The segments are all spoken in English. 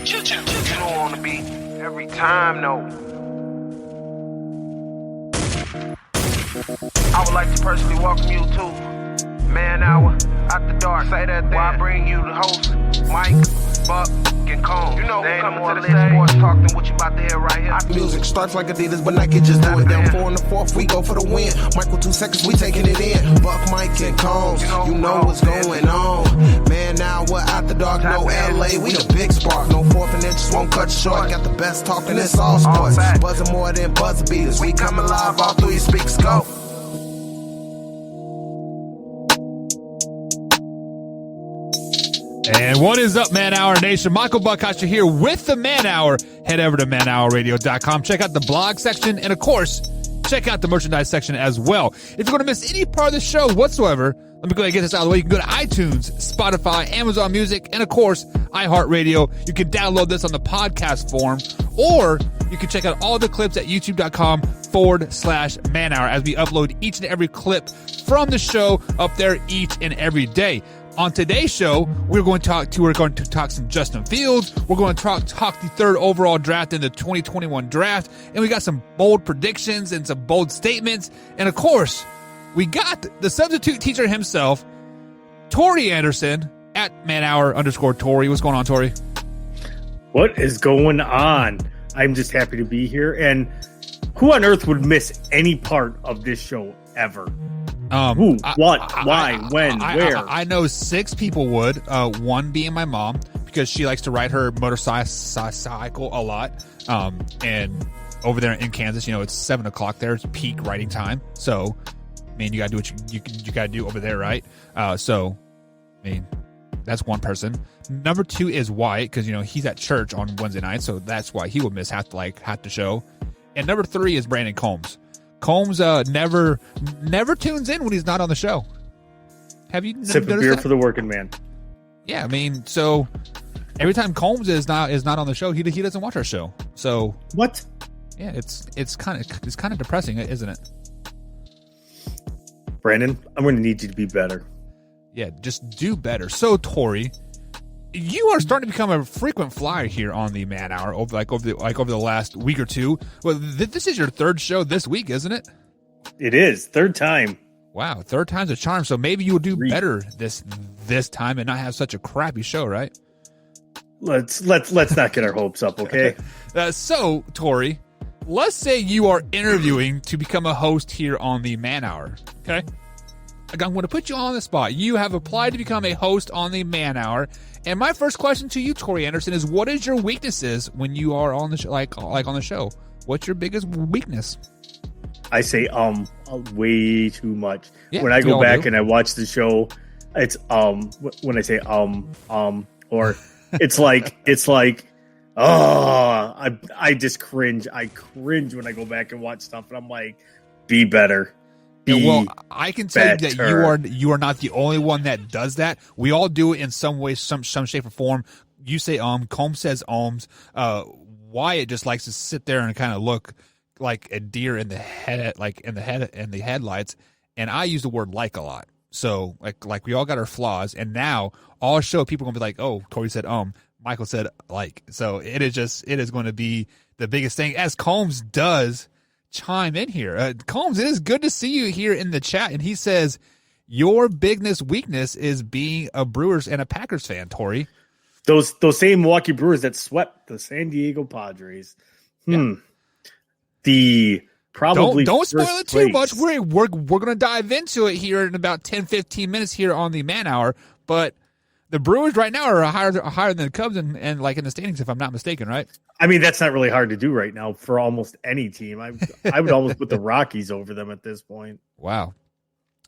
You don't want to be every time, no. I would like to personally welcome you to Man Hour After Dark. Say that then. Why I bring you the host, Mike, Buck, and Cone. You know who's coming to the stage. Sports talk than what you about to hear right here. Music starts like Adidas, but Nike just do it. Down 4 in the fourth, we go for the win. Michael 2 seconds, we taking it in. Buck, Mike, and Combs, you know what's going on. Man Hour After Dark, no LA, we the big spark. No fourth and inches won't cut you short. Got the best talking, it's all sports. Buzzing more than buzzer beaters. We coming live all through your speakers, go. And what is up, Man Hour Nation? Michael Buckhouse here with the Man Hour. Head over to manhourradio.com. Check out the blog section. And, of course, check out the merchandise section as well. If you're going to miss any part of the show whatsoever, let me go ahead and get this out of the way. You can go to iTunes, Spotify, Amazon Music, and, of course, iHeartRadio. You can download this on the podcast form, or you can check out all the clips at youtube.com/Man Hour as we upload each and every clip from the show up there each and every day. On today's show, we're going to talk some Justin Fields. We're going to talk the third overall draft in the 2021 draft. And we got some bold predictions and some bold statements. And of course, we got the substitute teacher himself, Tori Anderson, at manhour_Tori. What's going on, Tori? What is going on? I'm just happy to be here. And who on earth would miss any part of this show ever? Who, what, why, when, where? I know 6 people would. One being my mom, because she likes to ride her motorcycle a lot. And over there in Kansas, it's 7 o'clock there. It's peak riding time. So, I mean, you got to do what you got to do over there, right? So, I mean, that's one person. Number 2 is Wyatt, because, he's at church on Wednesday night. So that's why he will miss half the show. And number 3 is Brandon Combs. Combs never tunes in when he's not on the show. Have you sip a beer that? For the working man? Yeah, I mean, so every time Combs is not on the show, he doesn't watch our show. So what? Yeah, it's kind of depressing, isn't it? Brandon, I'm going to need you to be better. Yeah, just do better. So Tori, you are starting to become a frequent flyer here on the Man Hour over the last week or two. Well, this is your 3rd show this week, isn't it? It is 3rd time. Wow, 3rd time's a charm. So maybe you'll do better this time and not have such a crappy show, right? Let's not get our hopes up, okay? So Tori, let's say you are interviewing to become a host here on the Man Hour. Okay, I'm going to put you on the spot. You have applied to become a host on the Man Hour. And my first question to you, Tori Anderson, is what is your weaknesses when you are on the show, like on the show? What's your biggest weakness? I say way too much. Yeah, when I go back and I watch the show, it's when I say or it's like I just cringe. I cringe when I go back and watch stuff, and I'm like, be better. Yeah, well, I can tell you that you are not the only one that does that. We all do it in some way, some shape or form. You say Combs says ohms. Wyatt just likes to sit there and kind of look like a deer in the head, in the headlights. And I use the word like a lot. So like we all got our flaws. And now all show people are gonna be like, oh, Tori said Michael said like. So it is going to be the biggest thing as Combs does chime in here. Combs, it is good to see you here in the chat. And he says, your weakness is being a Brewers and a Packers fan, Tori. Those same Milwaukee Brewers that swept the San Diego Padres. Yeah. The probably don't spoil it too much. We're going to dive into it here in about 10-15 minutes here on the Man Hour. But the Brewers right now are higher than the Cubs and like in the standings, if I'm not mistaken, right? I mean, that's not really hard to do right now for almost any team. I would almost put the Rockies over them at this point. Wow.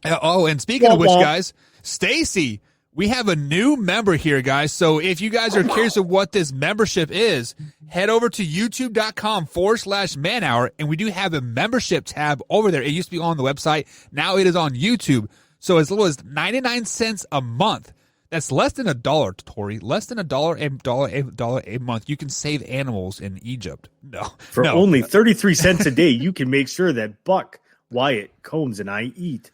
Oh, and speaking of which, guys, Stacy, we have a new member here, guys. So if you guys are curious of what this membership is, head over to youtube.com/Man Hour, and we do have a membership tab over there. It used to be on the website. Now it is on YouTube. So as little as 99 cents a month. That's less than $1, Tori. Less than $1 a month. You can save animals in Egypt. For only 33 cents a day, you can make sure that Buck, Wyatt, Combs, and I eat.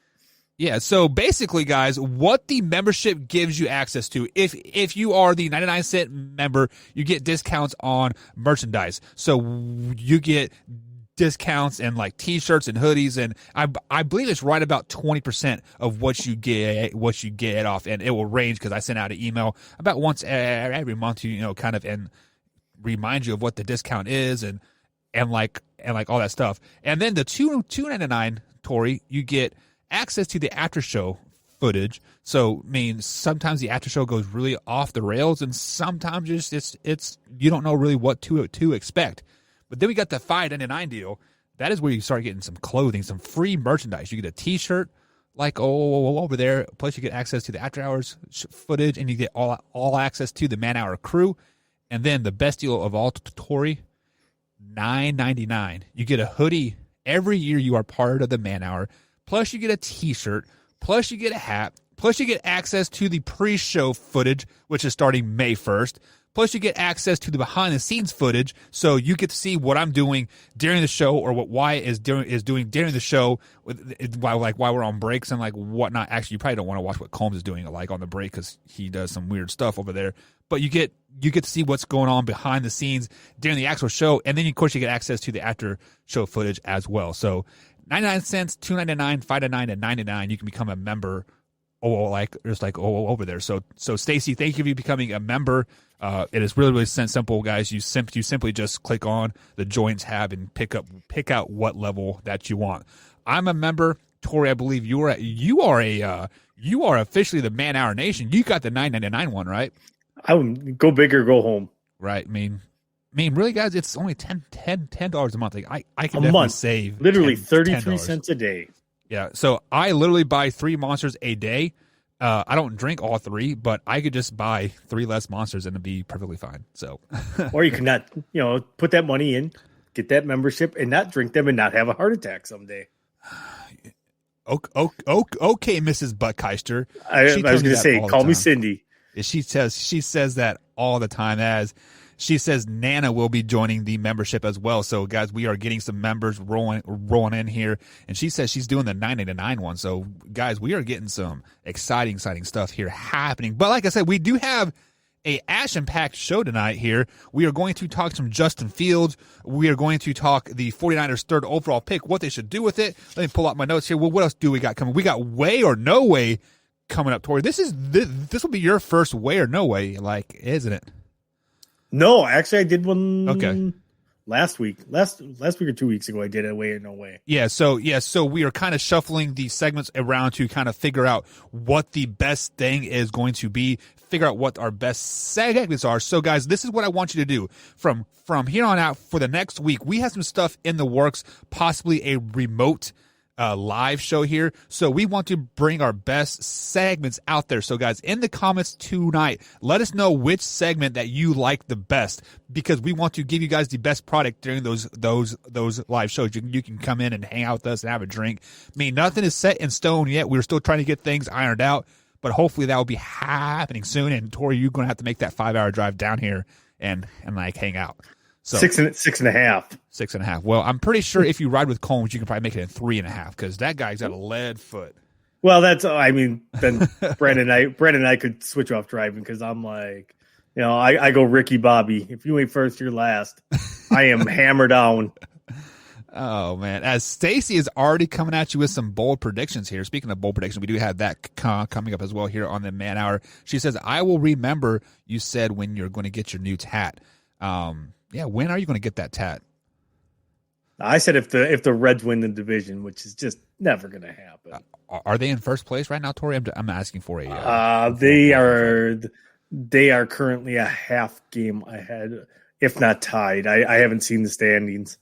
Yeah, so basically, guys, what the membership gives you access to, if you are the 99-cent member, you get discounts on merchandise. So you get discounts and like T-shirts and hoodies, and I believe it's right about 20% of what you get off, and it will range because I send out an email about once every month, kind of, and remind you of what the discount is and like all that stuff. And then the $2.99, Tori, you get access to the after show footage. So, sometimes the after show goes really off the rails, and sometimes it's you don't know really what to expect. But then we got the $5.99 deal. That is where you start getting some clothing, some free merchandise. You get a T-shirt like over there. Plus, you get access to the after hours footage, and you get all access to the Man Hour crew. And then the best deal of all, Tori, $9.99. You get a hoodie every year you are part of the Man Hour. Plus, you get a T-shirt. Plus, you get a hat. Plus, you get access to the pre-show footage, which is starting May 1st. Plus, you get access to the behind-the-scenes footage, so you get to see what I'm doing during the show, or what Wyatt is doing during the show, while we're on breaks and like whatnot. Actually, you probably don't want to watch what Combs is doing like on the break because he does some weird stuff over there. But you get to see what's going on behind the scenes during the actual show, and then of course you get access to the after-show footage as well. So 99 cents, $2.99, $5.99, and $9.99. You can become a member, over there. So Stacy, thank you for becoming a member. It is really, really simple, guys. You simply just click on the join tab and pick out what level that you want. I'm a member. Tori, I believe you are officially the Man Hour Nation. You got the $9.99 one, right? I would go big or go home. Right. Really, guys, it's only $10 a month. Like, I can definitely save literally 33 cents a day. Yeah. So I literally buy 3 monsters a day. I don't drink all 3, but I could just buy 3 less monsters and it'd be perfectly fine. So, or you could not, put that money in, get that membership, and not drink them and not have a heart attack someday. Okay, Mrs. Buckheister. I was going to say, call me Cindy. She says that all the time. As she says, Nana will be joining the membership as well. So, guys, we are getting some members rolling in here, and she says she's doing the $9.99 one. So, guys, we are getting some exciting stuff here happening. But like I said, we do have a action-packed show tonight here. We are going to talk some Justin Fields. We are going to talk the 49ers' 3rd overall pick, what they should do with it. Let me pull out my notes here. Well, what else do we got coming? We got Way or No Way coming up, Tori. This will be your first Way or No Way, isn't it? No, actually, I did one. Okay. Last week or 2 weeks ago, I did a Way or No Way. Yeah, so we are kind of shuffling these segments around to kind of figure out what the best thing is going to be, figure out what our best segments are. So, guys, this is what I want you to do. From here on out for the next week, we have some stuff in the works, possibly a remote live show here. So we want to bring our best segments out there. So, guys, in the comments tonight, let us know which segment that you like the best, because we want to give you guys the best product during those live shows. You can come in and hang out with us and have a drink. Nothing is set in stone yet. We're still trying to get things ironed out, but hopefully that will be happening soon. And Tori, you're going to have to make that 5-hour drive down here and hang out. So 6.5. 6.5. Well, I'm pretty sure if you ride with Combs, you can probably make it in 3.5, because that guy's got a lead foot. Well, then Brandon and I could switch off driving, because I'm like, I go Ricky Bobby. If you ain't first, you're last. I am hammered down. Oh, man. As Stacy is already coming at you with some bold predictions here. Speaking of bold predictions, we do have that coming up as well here on the Man Hour. She says, I will remember you said when you're going to get your new tat. Yeah, when are you going to get that tat? I said if the Reds win the division, which is just never going to happen. Are they in first place right now, Tori? I'm asking for they are currently a half game ahead, if not tied. I haven't seen the standings.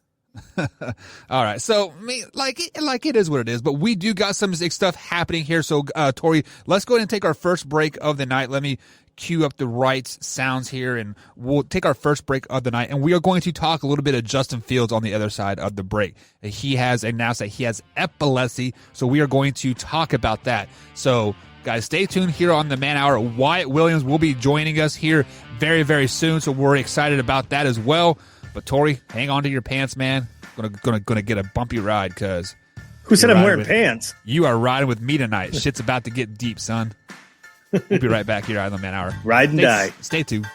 All right, so it is what it is, but we do got some stuff happening here. So, Tori, let's go ahead and take our first break of the night. Let me cue up the right sounds here, and we'll take our first break of the night, and we are going to talk a little bit of Justin Fields on the other side of the break. He has announced that he has epilepsy, so we are going to talk about that. So, guys, stay tuned here on the Man Hour. Wyatt Williams will be joining us here very, very soon, so we're excited about that as well. But Tori, hang on to your pants, man. Gonna get a bumpy ride, because Who said I'm wearing pants? You are riding with me tonight. Shit's about to get deep, son. We'll be right back here on the Man Hour. Ride and die. Stay tuned.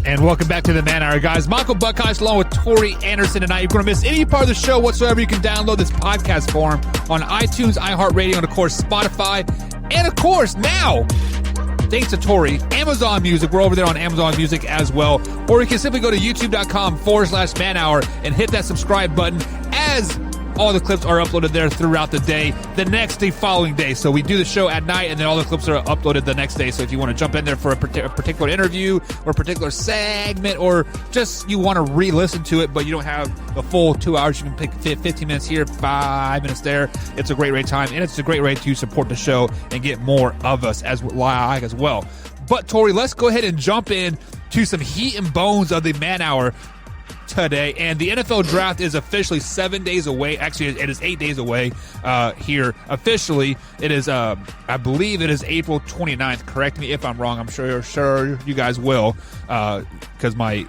And welcome back to the Man Hour, guys. Michael Buckheist along with Tori Anderson tonight. If you're going to miss any part of the show whatsoever, you can download this podcast form on iTunes, iHeartRadio, and, of course, Spotify. And, of course, now, thanks to Tori, Amazon Music. We're over there on Amazon Music as well. Or you can simply go to youtube.com/Man Hour and hit that subscribe button as all the clips are uploaded there throughout the day, the following day. So we do the show at night, and then all the clips are uploaded the next day. So if you want to jump in there for a particular interview or a particular segment, or just you want to re-listen to it, but you don't have the full 2 hours, you can pick 15 minutes here, 5 minutes there. It's a great time, and it's a great way to support the show and get more of us as well. But, Tori, let's go ahead and jump in to some heat and bones of the Man Hour today, and the NFL draft is officially 7 days away. Actually, it is 8 days away here officially. It is I believe it is April 29th. Correct me if I'm wrong. I'm sure you guys will, because my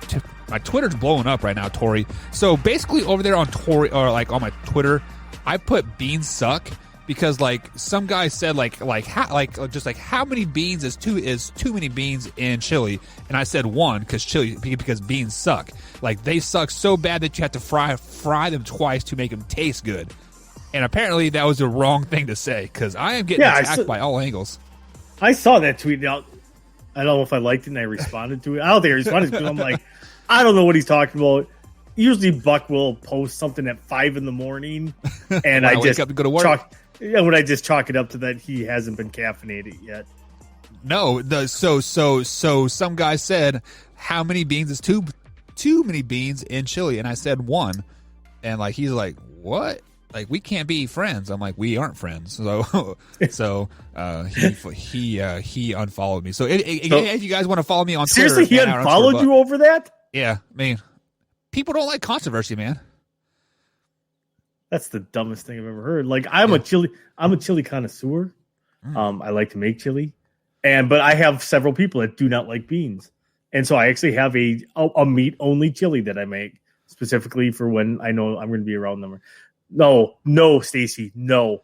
Twitter's blowing up right now, Tori. So basically over there on Tori, or like on my Twitter, I put beans suck, because like some guy said how many beans is too many beans in chili, and I said one, because beans suck. Like, they suck so bad that you have to fry them twice to make them taste good. And apparently that was the wrong thing to say, because I am getting attacked by all angles. I saw that tweet. Now, I don't know if I liked it and I responded to it. I don't think I responded to it. I'm like, I don't know what he's talking about. Usually Buck will post something at 5 a.m, and I just wake up to go to work. When I just chalk it up to that he hasn't been caffeinated yet. No, so some guy said, how many beans is too many beans in chili? And I said one, and like he's like, what? Like, we can't be friends. I'm like, we aren't friends. So he unfollowed me. So if you guys want to follow me on Twitter, seriously, he unfollowed you over that? Yeah, I mean, people don't like controversy, man. That's the dumbest thing I've ever heard. Like, I'm a chili connoisseur. I like to make chili, but I have several people that do not like beans, and so I actually have a meat only chili that I make specifically for when I know I'm going to be around them. No, Stacy, no.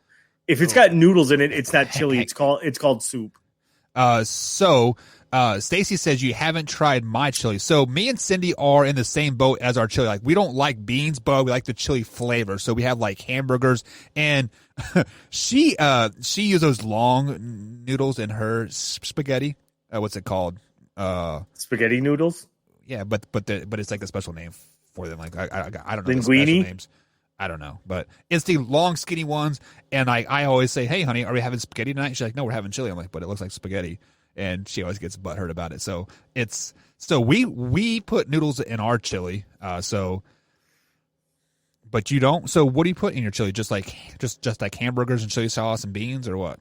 If it's got noodles in it, it's not chili. It's called soup. So Stacy says you haven't tried my chili. So me and Cindy are in the same boat as our chili. Like, we don't like beans, but we like the chili flavor. So we have like hamburgers, and she used those long noodles in her spaghetti. What's it called? Spaghetti noodles. Yeah, but it's like a special name for them. Like I don't know linguine. the special names. I don't know, but it's the long, skinny ones. And I always say, hey, honey, are we having spaghetti tonight? She's like, no, we're having chili. I'm like, but it looks like spaghetti. And she always gets butthurt about it. So we put noodles in our chili. But you don't. So what do you put in your chili? Just like hamburgers and chili sauce and beans, or what?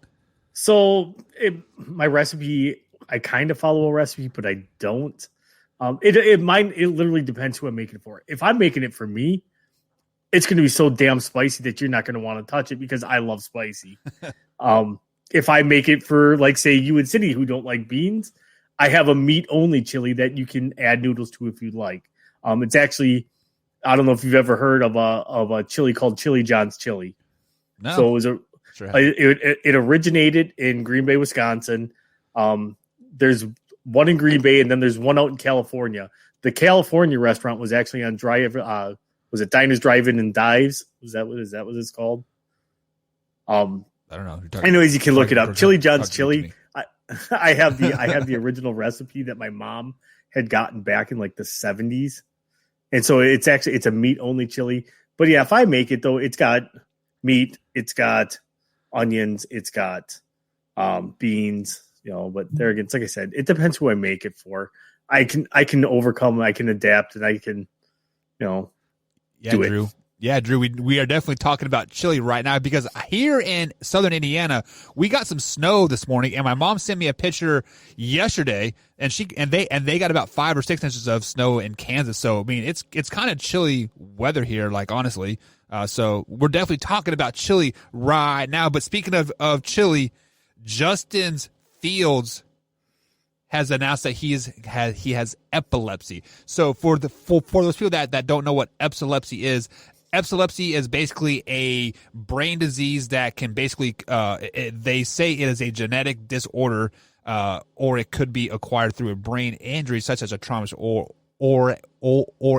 So my recipe, I kind of follow a recipe, but I don't. It literally depends who I'm making it for. If I'm making it for me, it's going to be so damn spicy that you're not going to want to touch it because I love spicy. If I make it for, like, say, you and Cindy who don't like beans, I have a meat-only chili that you can add noodles to if you'd like. It's actually, I don't know if you've ever heard of a chili called Chili John's Chili. No. So it originated in Green Bay, Wisconsin. There's one in Green Bay, and then there's one out in California. The California restaurant was actually on was it Diners, Drive-In, and Dives? Is that what it's called? I don't know. Anyways, you can look it up. Chili John's Chili. I have the original recipe that my mom had gotten back in like the 70s. And so it's a meat only chili. But yeah, if I make it though, it's got meat, it's got onions, it's got beans, but there again, it's like I said, it depends who I make it for. I can overcome, I can adapt, and I can, do Drew. it. Yeah, Drew, we are definitely talking about chili right now because here in southern Indiana, we got some snow this morning, and my mom sent me a picture yesterday, and they got about 5 or 6 inches of snow in Kansas. So I mean, it's kind of chilly weather here, like honestly. So we're definitely talking about chili right now. But speaking of chili, Justin Fields has announced that he has epilepsy. So for those people that don't know what epilepsy is basically a brain disease that can basically they say it is a genetic disorder, or it could be acquired through a brain injury such as a trauma or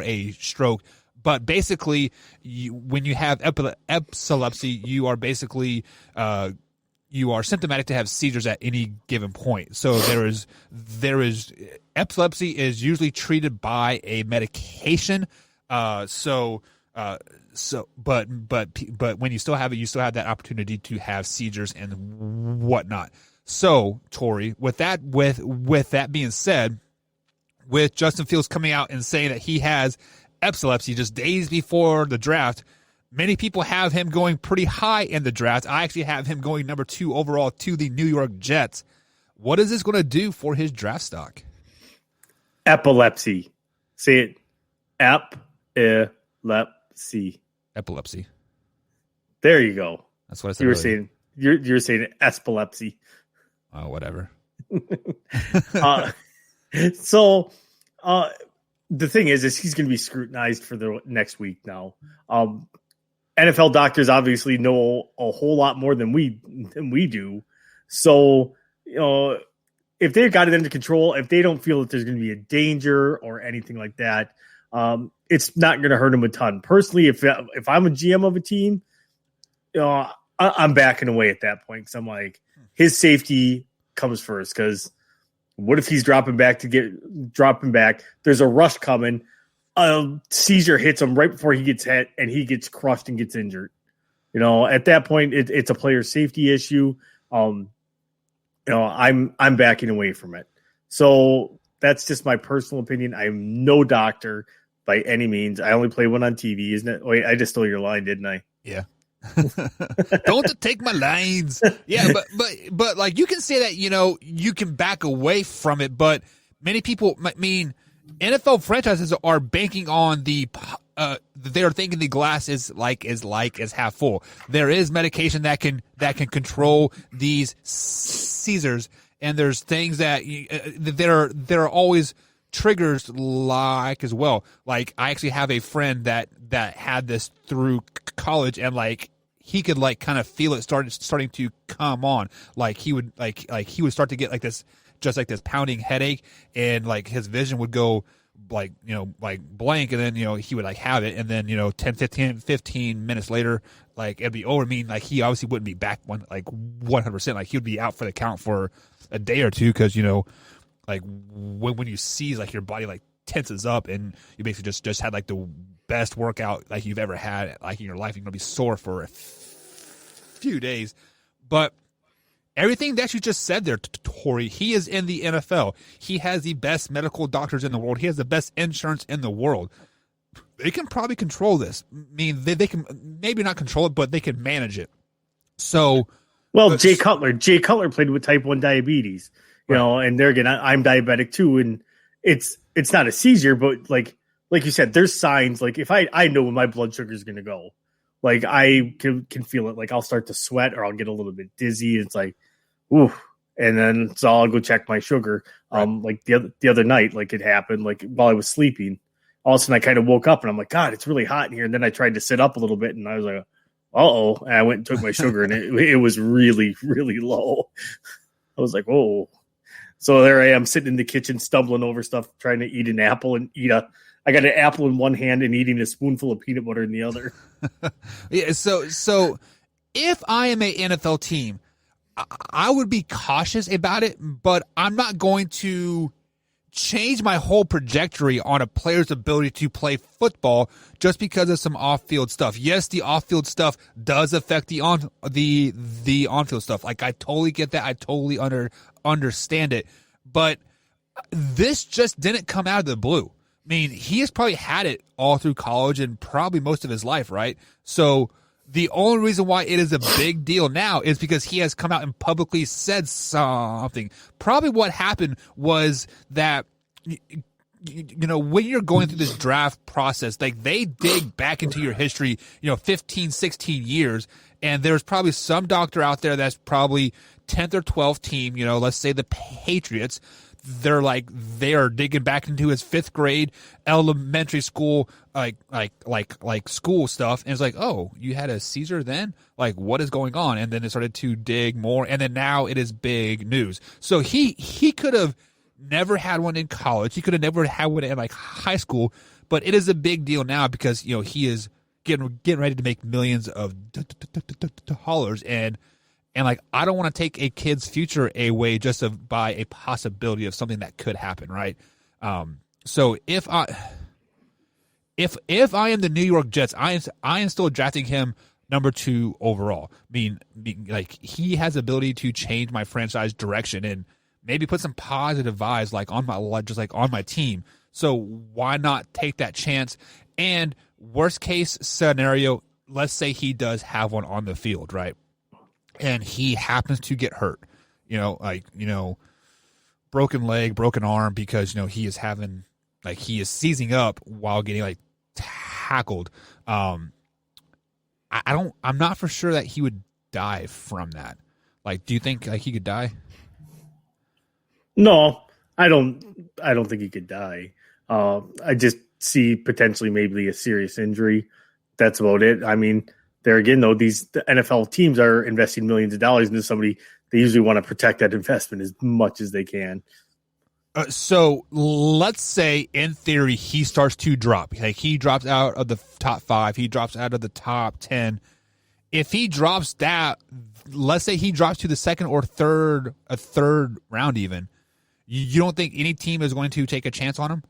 a stroke. But basically, when you have epilepsy, you are basically you are symptomatic to have seizures at any given point. So there is epilepsy is usually treated by a medication. But when you still have it, you still have that opportunity to have seizures and whatnot. So, Tori, with that being said, with Justin Fields coming out and saying that he has epilepsy just days before the draft, many people have him going pretty high in the draft. I actually have him going number 2 overall to the New York Jets. What is this going to do for his draft stock? Epilepsy. Say it. Epilepsy. Epilepsy. There you go. That's what I said. You're saying epilepsy. Oh, whatever. So the thing is he's going to be scrutinized for the next week now. NFL doctors obviously know a whole lot more than we do. So, if they've got it under control, if they don't feel that there's going to be a danger or anything like that, it's not going to hurt him a ton. Personally, if I'm a GM of a team, I'm backing away at that point because I'm like, his safety comes first. Because what if he's dropping back? There's a rush coming. A seizure hits him right before he gets hit, and he gets crushed and gets injured. At that point, it's a player safety issue. I'm backing away from it. So that's just my personal opinion. I'm no doctor by any means. I only play one on TV, isn't it? Wait, I just stole your line, didn't I? Yeah. Don't take my lines. Yeah, but like you can say that, you can back away from it, but many people, NFL franchises are banking on they're thinking the glass is half full. There is medication that can control these seizures, and there's things that there are always triggers like as well. Like I actually have a friend that had this through college, and like he could like kind of feel it starting to come on. Like he would he would start to get like this. Just like this pounding headache, and like his vision would go like blank, and then he would like have it, and then 15 minutes later like it'd be over. I mean, like he obviously wouldn't be back 100%. Like he would be out for the count for a day or two because like when you see like your body like tenses up, and you basically just had like the best workout like you've ever had like in your life. You're going to be sore for a few days. But everything that you just said there, Tori, he is in the NFL. He has the best medical doctors in the world. He has the best insurance in the world. They can probably control this. I mean, they can maybe not control it, but they can manage it. So, well, Jay Cutler played with type 1 diabetes, you know, and there again, I'm diabetic too. And it's not a seizure, but like you said, there's signs. Like if I know when my blood sugar is going to go, like I can feel it. Like I'll start to sweat or I'll get a little bit dizzy. It's like, ooh. And then so I'll go check my sugar. Right. Like the other night, like it happened, like while I was sleeping, all of a sudden I kind of woke up and I'm like, God, it's really hot in here. And then I tried to sit up a little bit and I was like, uh-oh. And I went and took my sugar and it was really, really low. I was like, whoa. So there I am sitting in the kitchen, stumbling over stuff, trying to eat an apple and I got an apple in one hand and eating a spoonful of peanut butter in the other. Yeah. So if I am a NFL team, I would be cautious about it, but I'm not going to change my whole trajectory on a player's ability to play football just because of some off-field stuff. Yes, the off-field stuff does affect the on-field stuff. Like I totally get that. I totally understand it. But this just didn't come out of the blue. I mean, he has probably had it all through college and probably most of his life, right? So the only reason why it is a big deal now is because he has come out and publicly said something. Probably what happened was that, you know, when you're going through this draft process, like they dig back into your history, 15, 16 years, and there's probably some doctor out there that's probably 10th or 12th team, let's say the Patriots. They are digging back into his 5th grade elementary school, like school stuff. And it's like, oh, you had a seizure then? Like, what is going on? And then it started to dig more. And then now it is big news. So he could have never had one in college. He could have never had one in like high school, but it is a big deal now because, he is getting ready to make millions of dollars. And like, I don't want to take a kid's future away just by a possibility of something that could happen, right? So if I am the New York Jets, I am still drafting him number 2 overall. I mean, like he has the ability to change my franchise direction and maybe put some positive vibes like on my team. So why not take that chance? And worst case scenario, let's say he does have one on the field, right? And he happens to get hurt, broken leg, broken arm, because, he is seizing up while getting tackled. I'm not for sure that he would die from that. Like, do you think he could die? No, I don't think he could die. I just see potentially maybe a serious injury. That's about it. I mean, there again, though, the NFL teams are investing millions of dollars into somebody. They usually want to protect that investment as much as they can. So let's say, in theory, he starts to drop. Like he drops out of the top 5. He drops out of the top 10. If he drops that, let's say he drops to the 2nd or 3rd round even, you don't think any team is going to take a chance on him?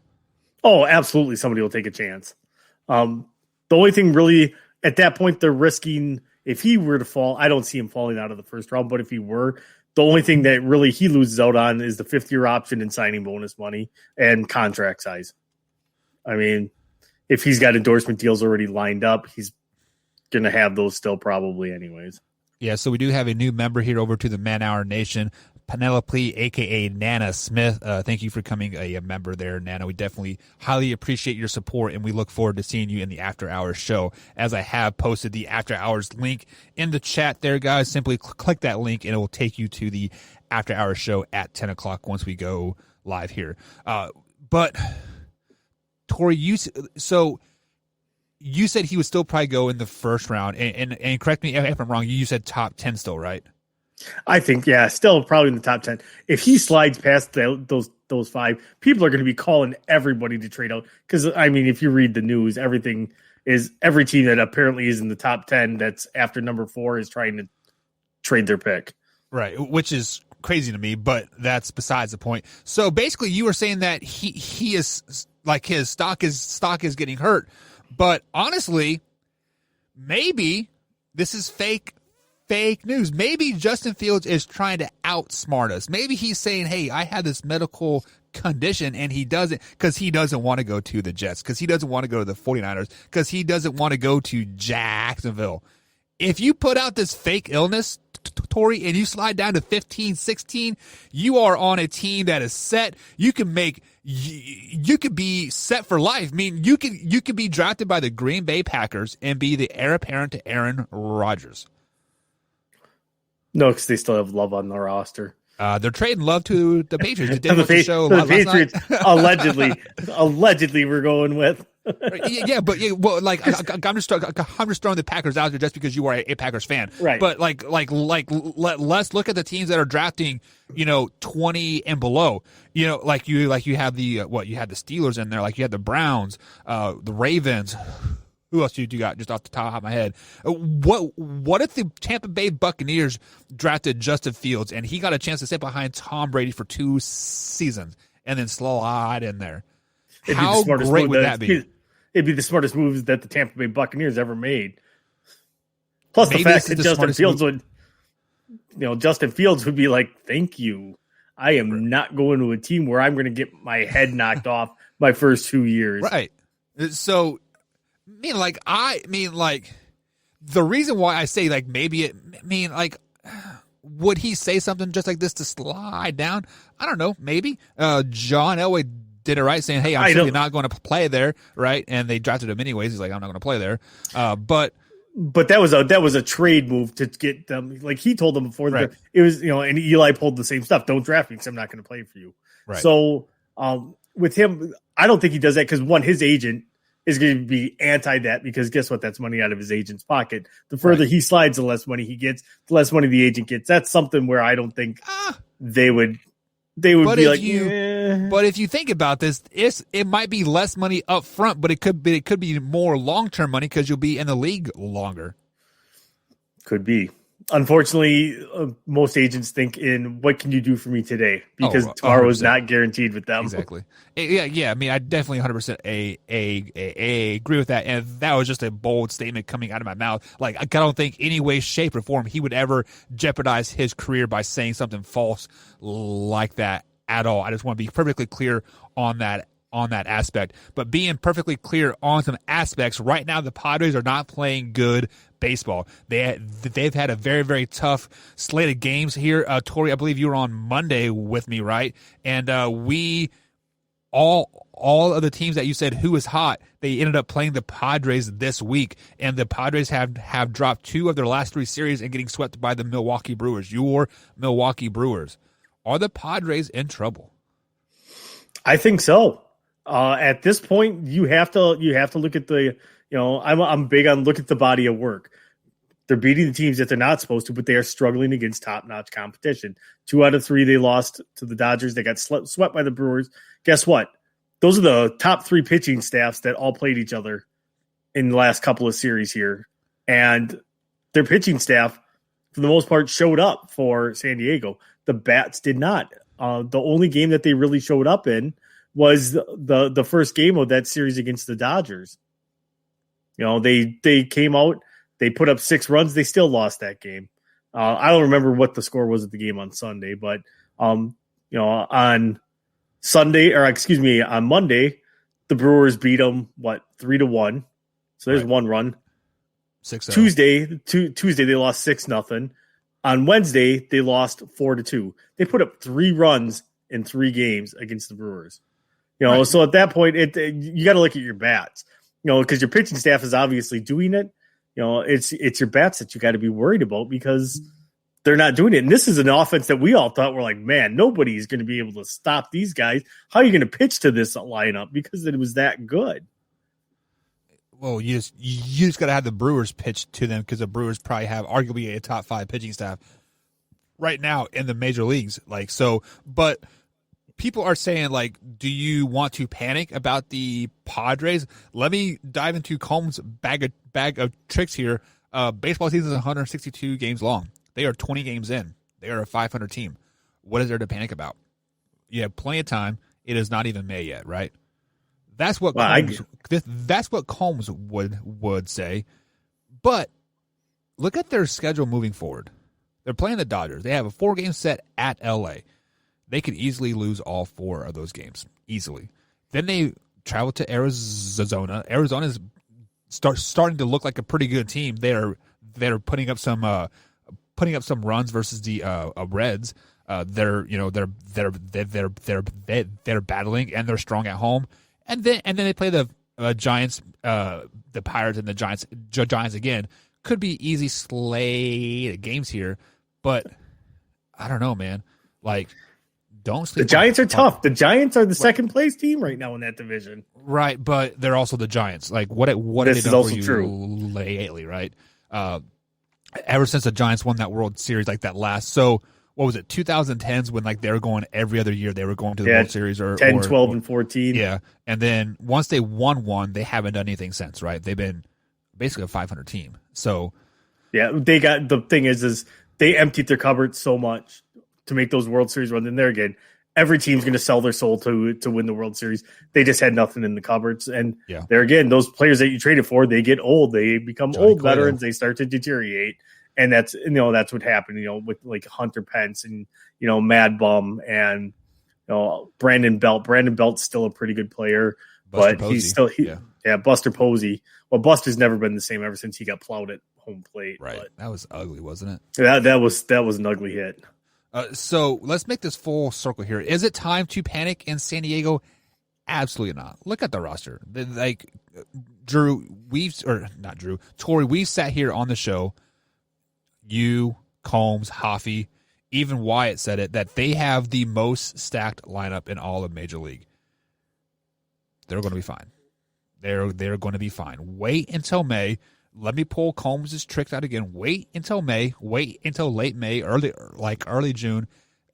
Oh, absolutely. Somebody will take a chance. The only thing really at that point they're risking, if he were to fall, I don't see him falling out of the 1st round, but if he were, the only thing that really he loses out on is the 5th-year option and signing bonus money and contract size. I mean, if he's got endorsement deals already lined up, he's going to have those still probably anyways. Yeah, so we do have a new member here over to the Man Hour Nation, Penelope, a.k.a. Nana Smith. Thank you for becoming a member there, Nana. We definitely highly appreciate your support, and we look forward to seeing you in the After Hours show, as I have posted the After Hours link in the chat there, guys. Simply click that link, and it will take you to the After Hours show at 10 o'clock once we go live here. But, Tori, you said he would still probably go in the 1st round, and correct me if I'm wrong, you said top 10 still, right? I think, yeah, still probably in the top 10. If he slides past those 5, people are going to be calling everybody to trade out. Because, I mean, if you read the news, every team that apparently is in the top 10 that's after number 4 is trying to trade their pick. Right, which is crazy to me, but that's besides the point. So basically you were saying that he is like his stock is getting hurt. But honestly, maybe this is fake news. Maybe Justin Fields is trying to outsmart us. Maybe he's saying, hey, I have this medical condition, and he doesn't, because he doesn't want to go to the Jets, because he doesn't want to go to the 49ers, because he doesn't want to go to Jacksonville. If you put out this fake illness, Tori, and you slide down to 15, 16, you are on a team that is set. You could be set for life. I mean, you could be drafted by the Green Bay Packers and be the heir apparent to Aaron Rodgers. No, because they still have Love on the roster. They're trading Love to the Patriots. The Patriots allegedly we're going with. Well, like I'm just throwing the Packers out there just because you are a Packers fan, right? But let's look at the teams that are drafting, 20 and below. Like you have the you had the Steelers in there, like you had the Browns, the Ravens. Who else do you got just off the top of my head? What if the Tampa Bay Buccaneers drafted Justin Fields and he got a chance to sit behind Tom Brady for 2 seasons and then slide in there? How great would that be? It'd be the smartest moves that the Tampa Bay Buccaneers ever made. Plus the fact that Justin Fields would be like, thank you. I am not going to a team where I'm going to get my head knocked off my first 2 years. Right. So, the reason why I say would he say something just like this to slide down? I don't know. Maybe John Elway did it right, saying, "Hey, I'm simply not going to play there," right? And they drafted him anyways. He's like, "I'm not going to play there." But that was a trade move to get them. Like he told them before, right. It was and Eli pulled the same stuff. Don't draft me because I'm not going to play for you. Right. So with him, I don't think he does that because one, his agent is going to be anti that because guess what? That's money out of his agent's pocket. The further he slides, the less money he gets, the less money the agent gets. That's something where I don't think they would be like. But if you think about this, it might be less money up front, but it could be more long-term money because you'll be in the league longer. Could be. Unfortunately, most agents think in what can you do for me today because tomorrow is not guaranteed with them. Exactly. Yeah. I mean, I definitely 100% agree with that, and that was just a bold statement coming out of my mouth. Like, I don't think any way, shape, or form he would ever jeopardize his career by saying something false like that at all. I just want to be perfectly clear on that aspect. But being perfectly clear on some aspects, right now the Padres are not playing good baseball. They've had a very, very tough slate of games here. Tori, I believe you were on Monday with me, right? And we all of the teams that you said who was hot, they ended up playing the Padres this week, and the Padres have dropped 2 of their last 3 series and getting swept by the Milwaukee Brewers. Your Milwaukee Brewers. Are the Padres in trouble? I think so. At this point, you have to look at the. I'm big on look at the body of work. They're beating the teams that they're not supposed to, but they are struggling against top-notch competition. 2 out of 3 they lost to the Dodgers. They got swept by the Brewers. Guess what? Those are the top 3 pitching staffs that all played each other in the last couple of series here, and their pitching staff, for the most part, showed up for San Diego. The bats did not. The only game that they really showed up in was the first game of that series against the Dodgers. They came out, they put up 6 runs, they still lost that game. I don't remember what the score was at the game on Sunday, but on Monday, the Brewers beat them 3-1. So there's 1 run. 6-0. Tuesday they lost 6-0. On Wednesday they lost 4-2. They put up 3 runs in 3 games against the Brewers. Right. So at that point, you got to look at your bats. Because your pitching staff is obviously doing it. It's your bats that you got to be worried about because they're not doing it. And this is an offense that we all thought were like, man, nobody's going to be able to stop these guys. How are you going to pitch to this lineup because it was that good? Well, you just got to have the Brewers pitch to them because the Brewers probably have arguably a top 5 pitching staff right now in the major leagues. But people are saying, do you want to panic about the Padres? Let me dive into Combs' bag of tricks here. Baseball season is 162 games long. They are 20 games in. They are a 500 team. What is there to panic about? You have plenty of time. It is not even May yet, right? That's what that's what Combs would say. But look at their schedule moving forward. They're playing the Dodgers. They have a 4-game set at LA. They could easily lose all 4 of those games. Easily. Then they travel to Arizona. Arizona's starting to look like a pretty good team. They're putting up some runs versus the Reds. They're battling and they're strong at home. And then they play the Giants, the Pirates, and the Giants again. Could be easy slate games here, but I don't know, man. Like, don't sleep. The Giants are tough. The Giants are the second place team right now in that division. Right, but they're also the Giants. Like, what have they done for you lately, right? Ever since the Giants won that World Series, like that last, so what was it, 2010s when like they were going every other year, they were going to the World Series or 10, 12, and 14. Yeah, and then once they won one, they haven't done anything since, right? They've been basically a 500 team. So yeah, they got, the thing is they emptied their cupboard so much to make those World Series runs. And there again, every team's going to sell their soul to win the World Series. They just had nothing in the cupboards. And there again, those players that you traded for, they get old. They become old veterans. They start to deteriorate. And that's what happened, with like Hunter Pence and, Mad Bum and, Brandon Belt. Brandon Belt's still a pretty good player, Buster Posey. He's still, Buster Posey. Well, Buster's never been the same ever since he got plowed at home plate. Right. But that was ugly, wasn't it? That was an ugly hit. So let's make this full circle here. Is it time to panic in San Diego? Absolutely not. Look at the roster. Tori, we've sat here on the show. You, Combs, Hoffy, even Wyatt said it, that they have the most stacked lineup in all of Major League. They're going to be fine. They're going to be fine. Wait until May. Let me pull Combs' tricks out again. Wait until May. Wait until late May, early June.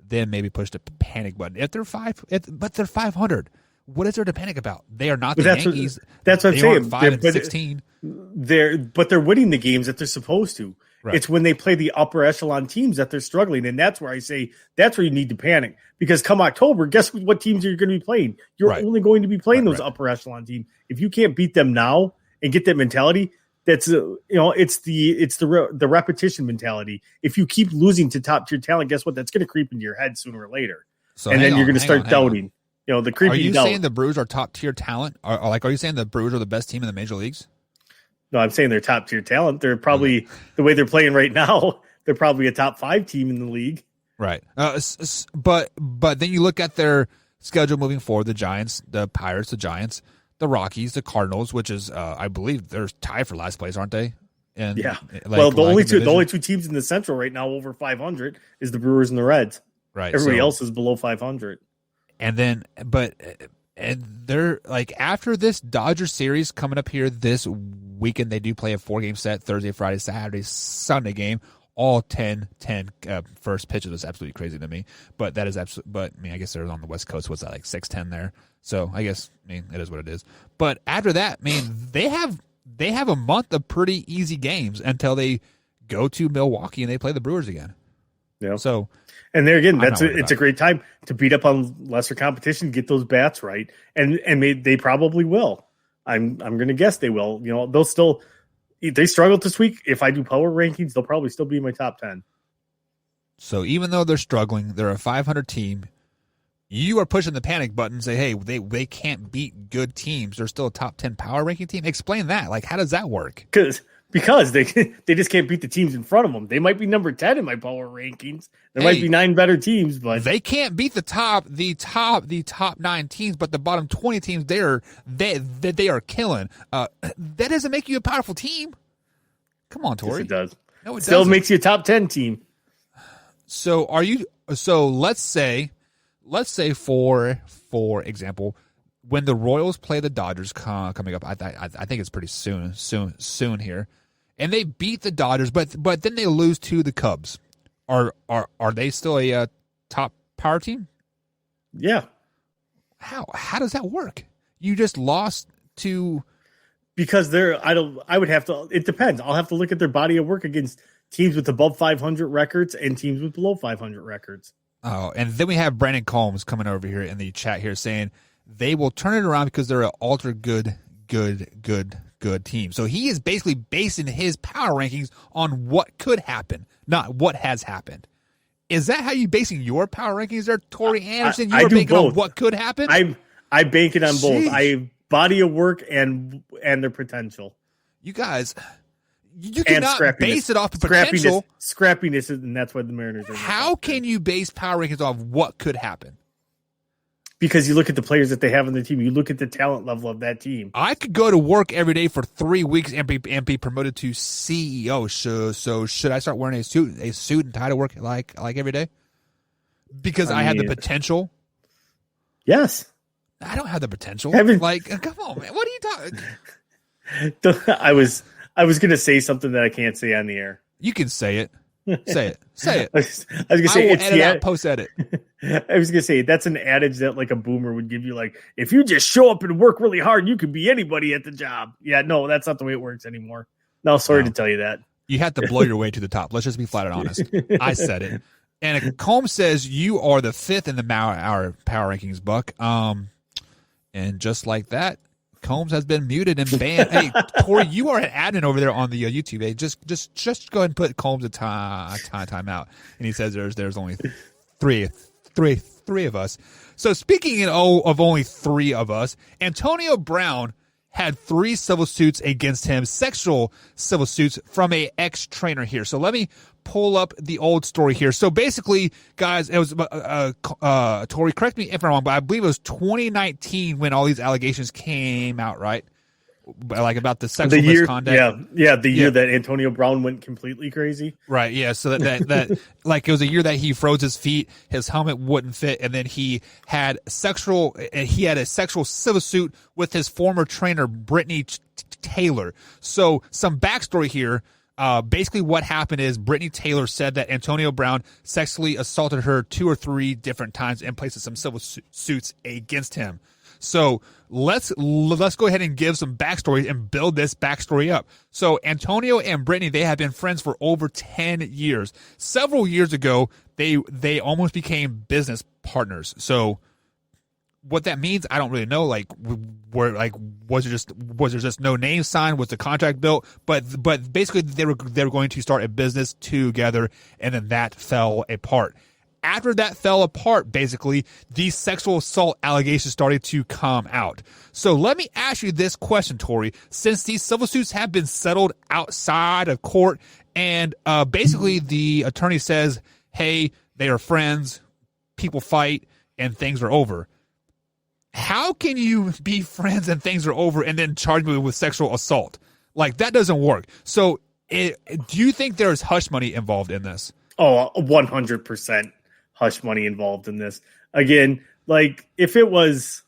Then maybe push the panic button. If they're 500. What is there to panic about? They are not the Yankees. That's what I'm saying. 5-16. They're winning the games that they're supposed to. Right. It's when they play the upper echelon teams that they're struggling, and that's where I say that's where you need to panic. Because come October, guess what teams you're going to be playing? You're only going to be playing those upper echelon teams. If you can't beat them now and get that mentality, that's it's the repetition mentality. If you keep losing to top tier talent, guess what? That's going to creep into your head sooner or later, and then you're going to start doubting. The creepy. Are you doubt. saying the Brewers are top tier talent? Are you saying the Brewers are the best team in the major leagues? No, I'm saying they're top tier talent. They're probably the way they're playing right now. They're probably a top 5 team in the league. Right. But then you look at their schedule moving forward: the Giants, the Pirates, the Giants, the Rockies, the Cardinals, which is I believe they're tied for last place, aren't they? And the only two teams in the Central right now over 500 is the Brewers and the Reds. Right. Everybody else is below 500. And then, and they're like, after this Dodger series coming up here this weekend, they do play a 4-game set: Thursday, Friday, Saturday, Sunday game, all 10-10 first pitches. Is absolutely crazy to me, but that is absolutely. But I guess they're on the West Coast. What's that, like 6-10 there? So I guess it is what it is. But after that, they have a month of pretty easy games until they go to Milwaukee and they play the Brewers again. Yeah. So. And there again, it's a great time to beat up on lesser competition, get those bats right, and they probably will. I'm going to guess they will. They'll still, if they struggle this week, if I do power rankings, they'll probably still be in my top 10. So even though they're struggling, they're a 500 team. You are pushing the panic button and say, hey, they can't beat good teams. They're still a top 10 power ranking team. Explain that. Like, how does that work? Because they just can't beat the teams in front of them. They might be number 10 in my power rankings. There might be 9 better teams, but they can't beat the top 9 teams, but the bottom 20 teams they are killing. That doesn't make you a powerful team. Come on, Tori. Yes, it does. No, it still doesn't. Makes you a top 10 team. So let's say for example, when the Royals play the Dodgers coming up, I think it's pretty soon here, and they beat the Dodgers, but then they lose to the Cubs. Are they still a top power team? Yeah. How does that work? You just lost to because I would have to. It depends. I'll have to look at their body of work against teams with above 500 records and teams with below 500 records. Oh, and then we have Brandon Combs coming over here in the chat here saying they will turn it around because they're an ultra good team. So he is basically basing his power rankings on what could happen, not what has happened. Is that how you basing your power rankings there, Tori Anderson? You are banking on what could happen? I bank it on both. I body of work and their potential. You guys, you cannot base it off the potential. Scrappiness, and that's why the Mariners are. How can you base power rankings off what could happen? Because you look at the players that they have on the team. You look at the talent level of that team. I could go to work every day for 3 weeks and be promoted to CEO. So should I start wearing a suit and tie to work like every day? Because I have the potential. Yes. I don't have the potential. Come on, man. What are you talking? I was going to say something that I can't say on the air. You can say it. Say it. I was going to say it's edit out, post edit. I was going to say that's an adage that like a boomer would give you. Like, if you just show up and work really hard, you could be anybody at the job. Yeah, no, that's not the way it works anymore. No, sorry to tell you that. You have to blow your way to the top. Let's just be flat and honest. I said it. And Combs says you are the 5th in our power rankings, Buck. And just like that, Combs has been muted and banned. Hey, Corey, you are an admin over there on the YouTube. Hey, just go ahead and put Combs a time out. And he says there's only three of us. So speaking of only 3 of us, Antonio Brown had 3 civil suits against him, sexual civil suits from a ex-trainer here. So let me pull up the old story here. So basically, guys, it was Tori, correct me if I'm wrong, but I believe it was 2019 when all these allegations came out, right? Like about the sexual misconduct. The year that Antonio Brown went completely crazy. Right, yeah. So that like it was a year that he froze his feet, his helmet wouldn't fit, and then he had a sexual civil suit with his former trainer Brittany Taylor. So some backstory here. Basically what happened is Brittany Taylor said that Antonio Brown sexually assaulted her 2 or 3 different times and places some civil suits against him. So let's go ahead and give some backstory and build this backstory up. So Antonio and Brittany, they have been friends for over 10 years. Several years ago, they almost became business partners. So what that means, I don't really know. Was there just no name signed? Was the contract built? But basically, they were going to start a business together, and then that fell apart. After that fell apart, basically, these sexual assault allegations started to come out. So let me ask you this question, Tori. Since these civil suits have been settled outside of court, and basically the attorney says, hey, they are friends, people fight, and things are over. How can you be friends and things are over and then charge me with sexual assault? Like, that doesn't work. So do you think there's hush money involved in this? Oh, 100% hush money involved in this. Again, like, if it was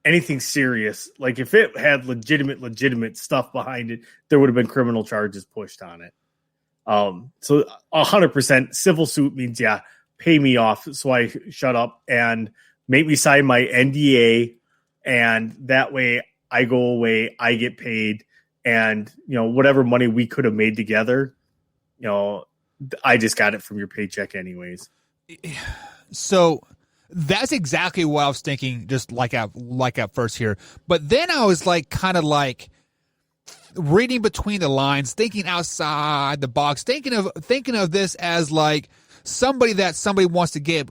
anything serious, like if it had legitimate stuff behind it, there would have been criminal charges pushed on it. So 100% civil suit means, pay me off so I shut up and make me sign my NDA, and that way I go away, I get paid, and whatever money we could have made together, I just got it from your paycheck anyways. So that's exactly what I was thinking, just like at first here. But then I was kind of reading between the lines, thinking outside the box, thinking of this as like somebody wants to get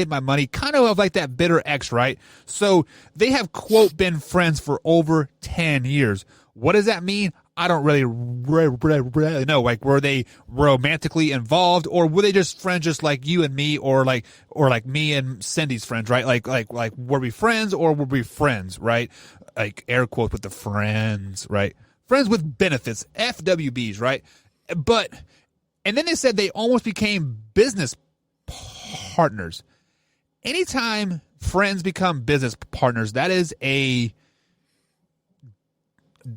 my money, kind of like that bitter ex, right? So they have, quote, been friends for over 10 years. What does that mean? I don't really know. Like, were they romantically involved, or were they just friends, just like you and me, or like me and Cindy's friends, right? Like were we friends, or were we friends, right? Like, air quotes with the friends, right? Friends with benefits, FWBs, right? And then they said they almost became business partners. Anytime friends become business partners, that is a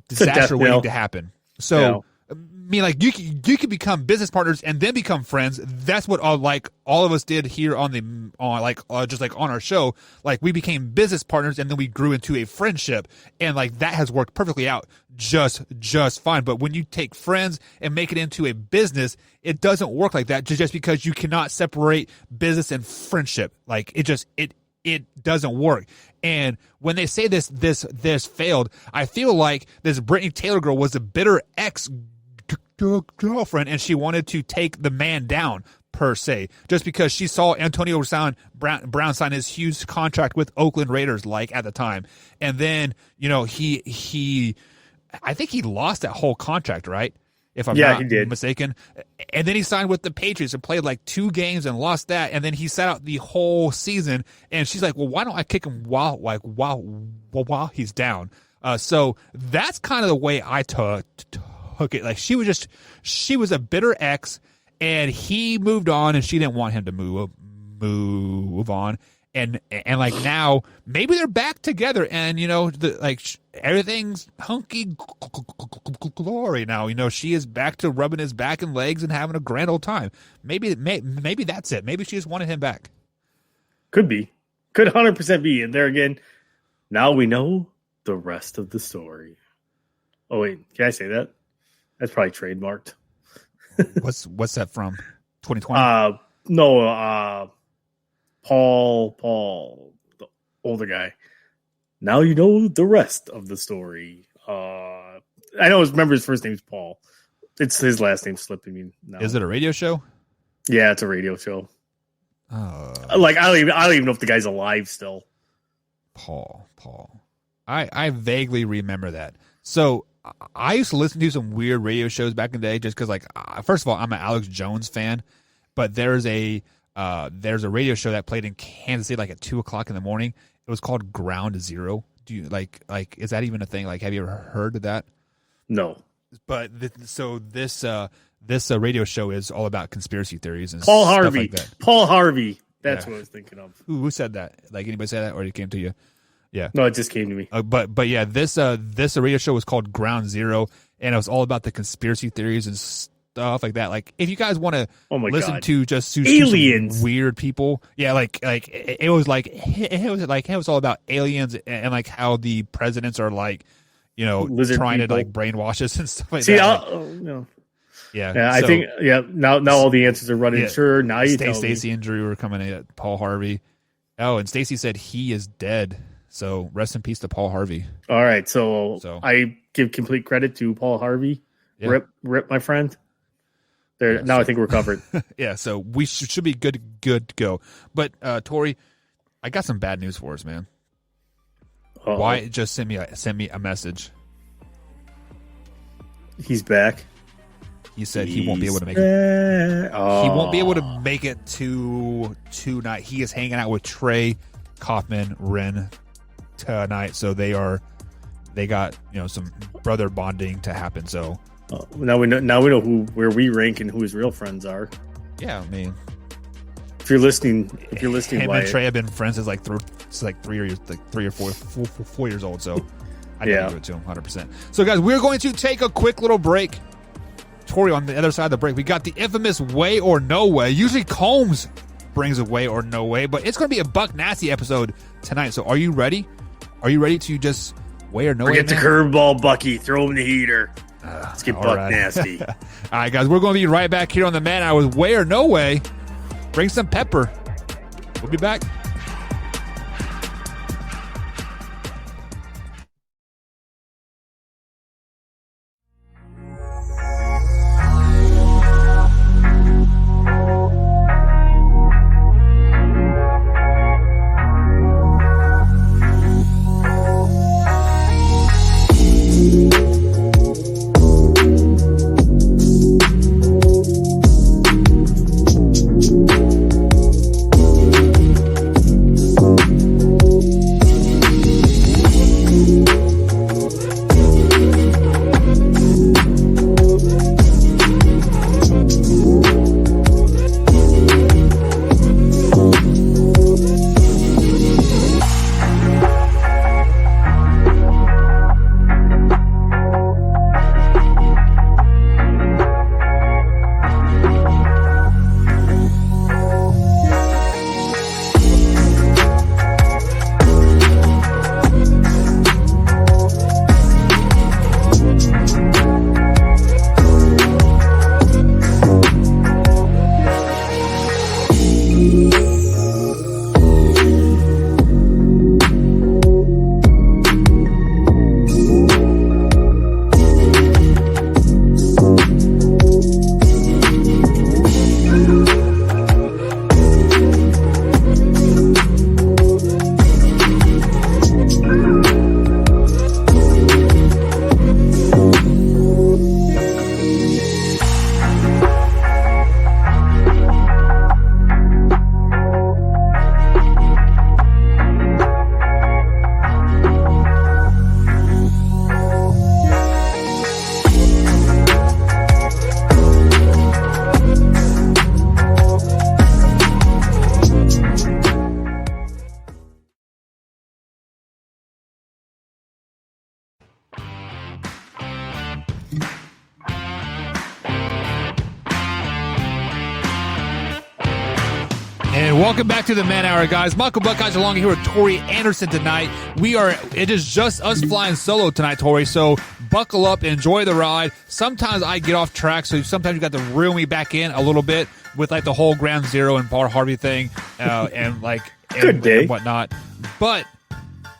disaster waiting to happen. So, I mean, like, you could become business partners and then become friends. That's what all of us did here on our show. Like, we became business partners and then we grew into a friendship, and like that has worked perfectly out just fine. But when you take friends and make it into a business, it doesn't work like that. Just because you cannot separate business and friendship. Like, it it doesn't work. And when they say this failed, I feel like this Brittany Taylor girl was a bitter ex-girlfriend, and she wanted to take the man down, per se, just because she saw Antonio Brown sign his huge contract with Oakland Raiders, like, at the time. And then, you know, he I think he lost that whole contract, right? If I'm not mistaken. And then he signed with the Patriots and played like 2 games and lost that. And then he sat out the whole season. And she's like, well, why don't I kick him while he's down? So that's kind of the way I took it. Like, she was a bitter ex, and he moved on, and she didn't want him to move on. And like, now maybe they're back together, and, you know, everything's hunky glory now. You know, she is back to rubbing his back and legs and having a grand old time. Maybe that's it. Maybe she just wanted him back. Could be. Could 100% be. And there again, now we know the rest of the story. Oh wait, can I say that? That's probably trademarked. What's that from? 2020? No. Paul, the older guy. Now you know the rest of the story. I remember his first name is Paul. It's his last name slipping me now. Is it a radio show? Yeah, it's a radio show. Like, I don't even know if the guy's alive still. Paul. I vaguely remember that. So I used to listen to some weird radio shows back in the day, just because, like, first of all, I'm an Alex Jones fan, but there's a radio show that played in Kansas City, like, at 2:00 in the morning. It was called Ground Zero. Do you like is that even a thing? Like, have you ever heard of that? No. But this radio show is all about conspiracy theories and Paul stuff Harvey. like that. Paul Harvey. That's what I was thinking of. Who said that? Like, anybody say that, or it came to you? Yeah. No, it just came to me. But yeah, this radio show was called Ground Zero, and it was all about the conspiracy theories and stuff like that. Like, if you guys want to listen to just aliens, weird people, yeah, it was all about aliens and like how the presidents are, like, you know, lizard trying people to, like, brainwash us and stuff like See, that. No. Yeah, I think now all the answers are running. Yeah, sure, now you tell me. Stacey and Drew were coming at Paul Harvey. Oh, and Stacey said he is dead. So rest in peace to Paul Harvey. All right, so I give complete credit to Paul Harvey. Yeah. Rip, my friend. There. Yeah, now I think we're covered. Yeah, so we should be good to go. But Tori, I got some bad news for us, man. Uh-oh. Wyatt just sent me a message. He's back. He said he won't be able to make it. Oh. He won't be able to make it to tonight. He is hanging out with Trey, Kaufman, Ren tonight. So they got, you know, some brother bonding to happen. So now we know where we rank and who his real friends are. Yeah, I mean, if you're listening, him Wyatt. and Trey have been friends since like 3 or 4 years old. So I gotta give it to him 100%. So guys, we're going to take a quick little break. Tori, on the other side of the break, we got the infamous Way or No Way. Usually Combs brings a Way or No Way, but it's going to be a Buck Nasty episode tonight. So are you ready? Are you ready to just Way or No Way? Forget the curveball, Bucky. Throw him the heater. Let's get Buck Nasty. All right, guys, we're going to be right back here on the Man Hour with Way or No Way. Bring some pepper. We'll be back. And welcome back to the Man Hour, guys. Michael Buckeyes along here with Tori Anderson tonight. It is just us flying solo tonight, Tori, so buckle up, enjoy the ride. Sometimes I get off track, so sometimes you got to reel me back in a little bit with like the whole Ground Zero and Bar Harvey thing, and whatnot. But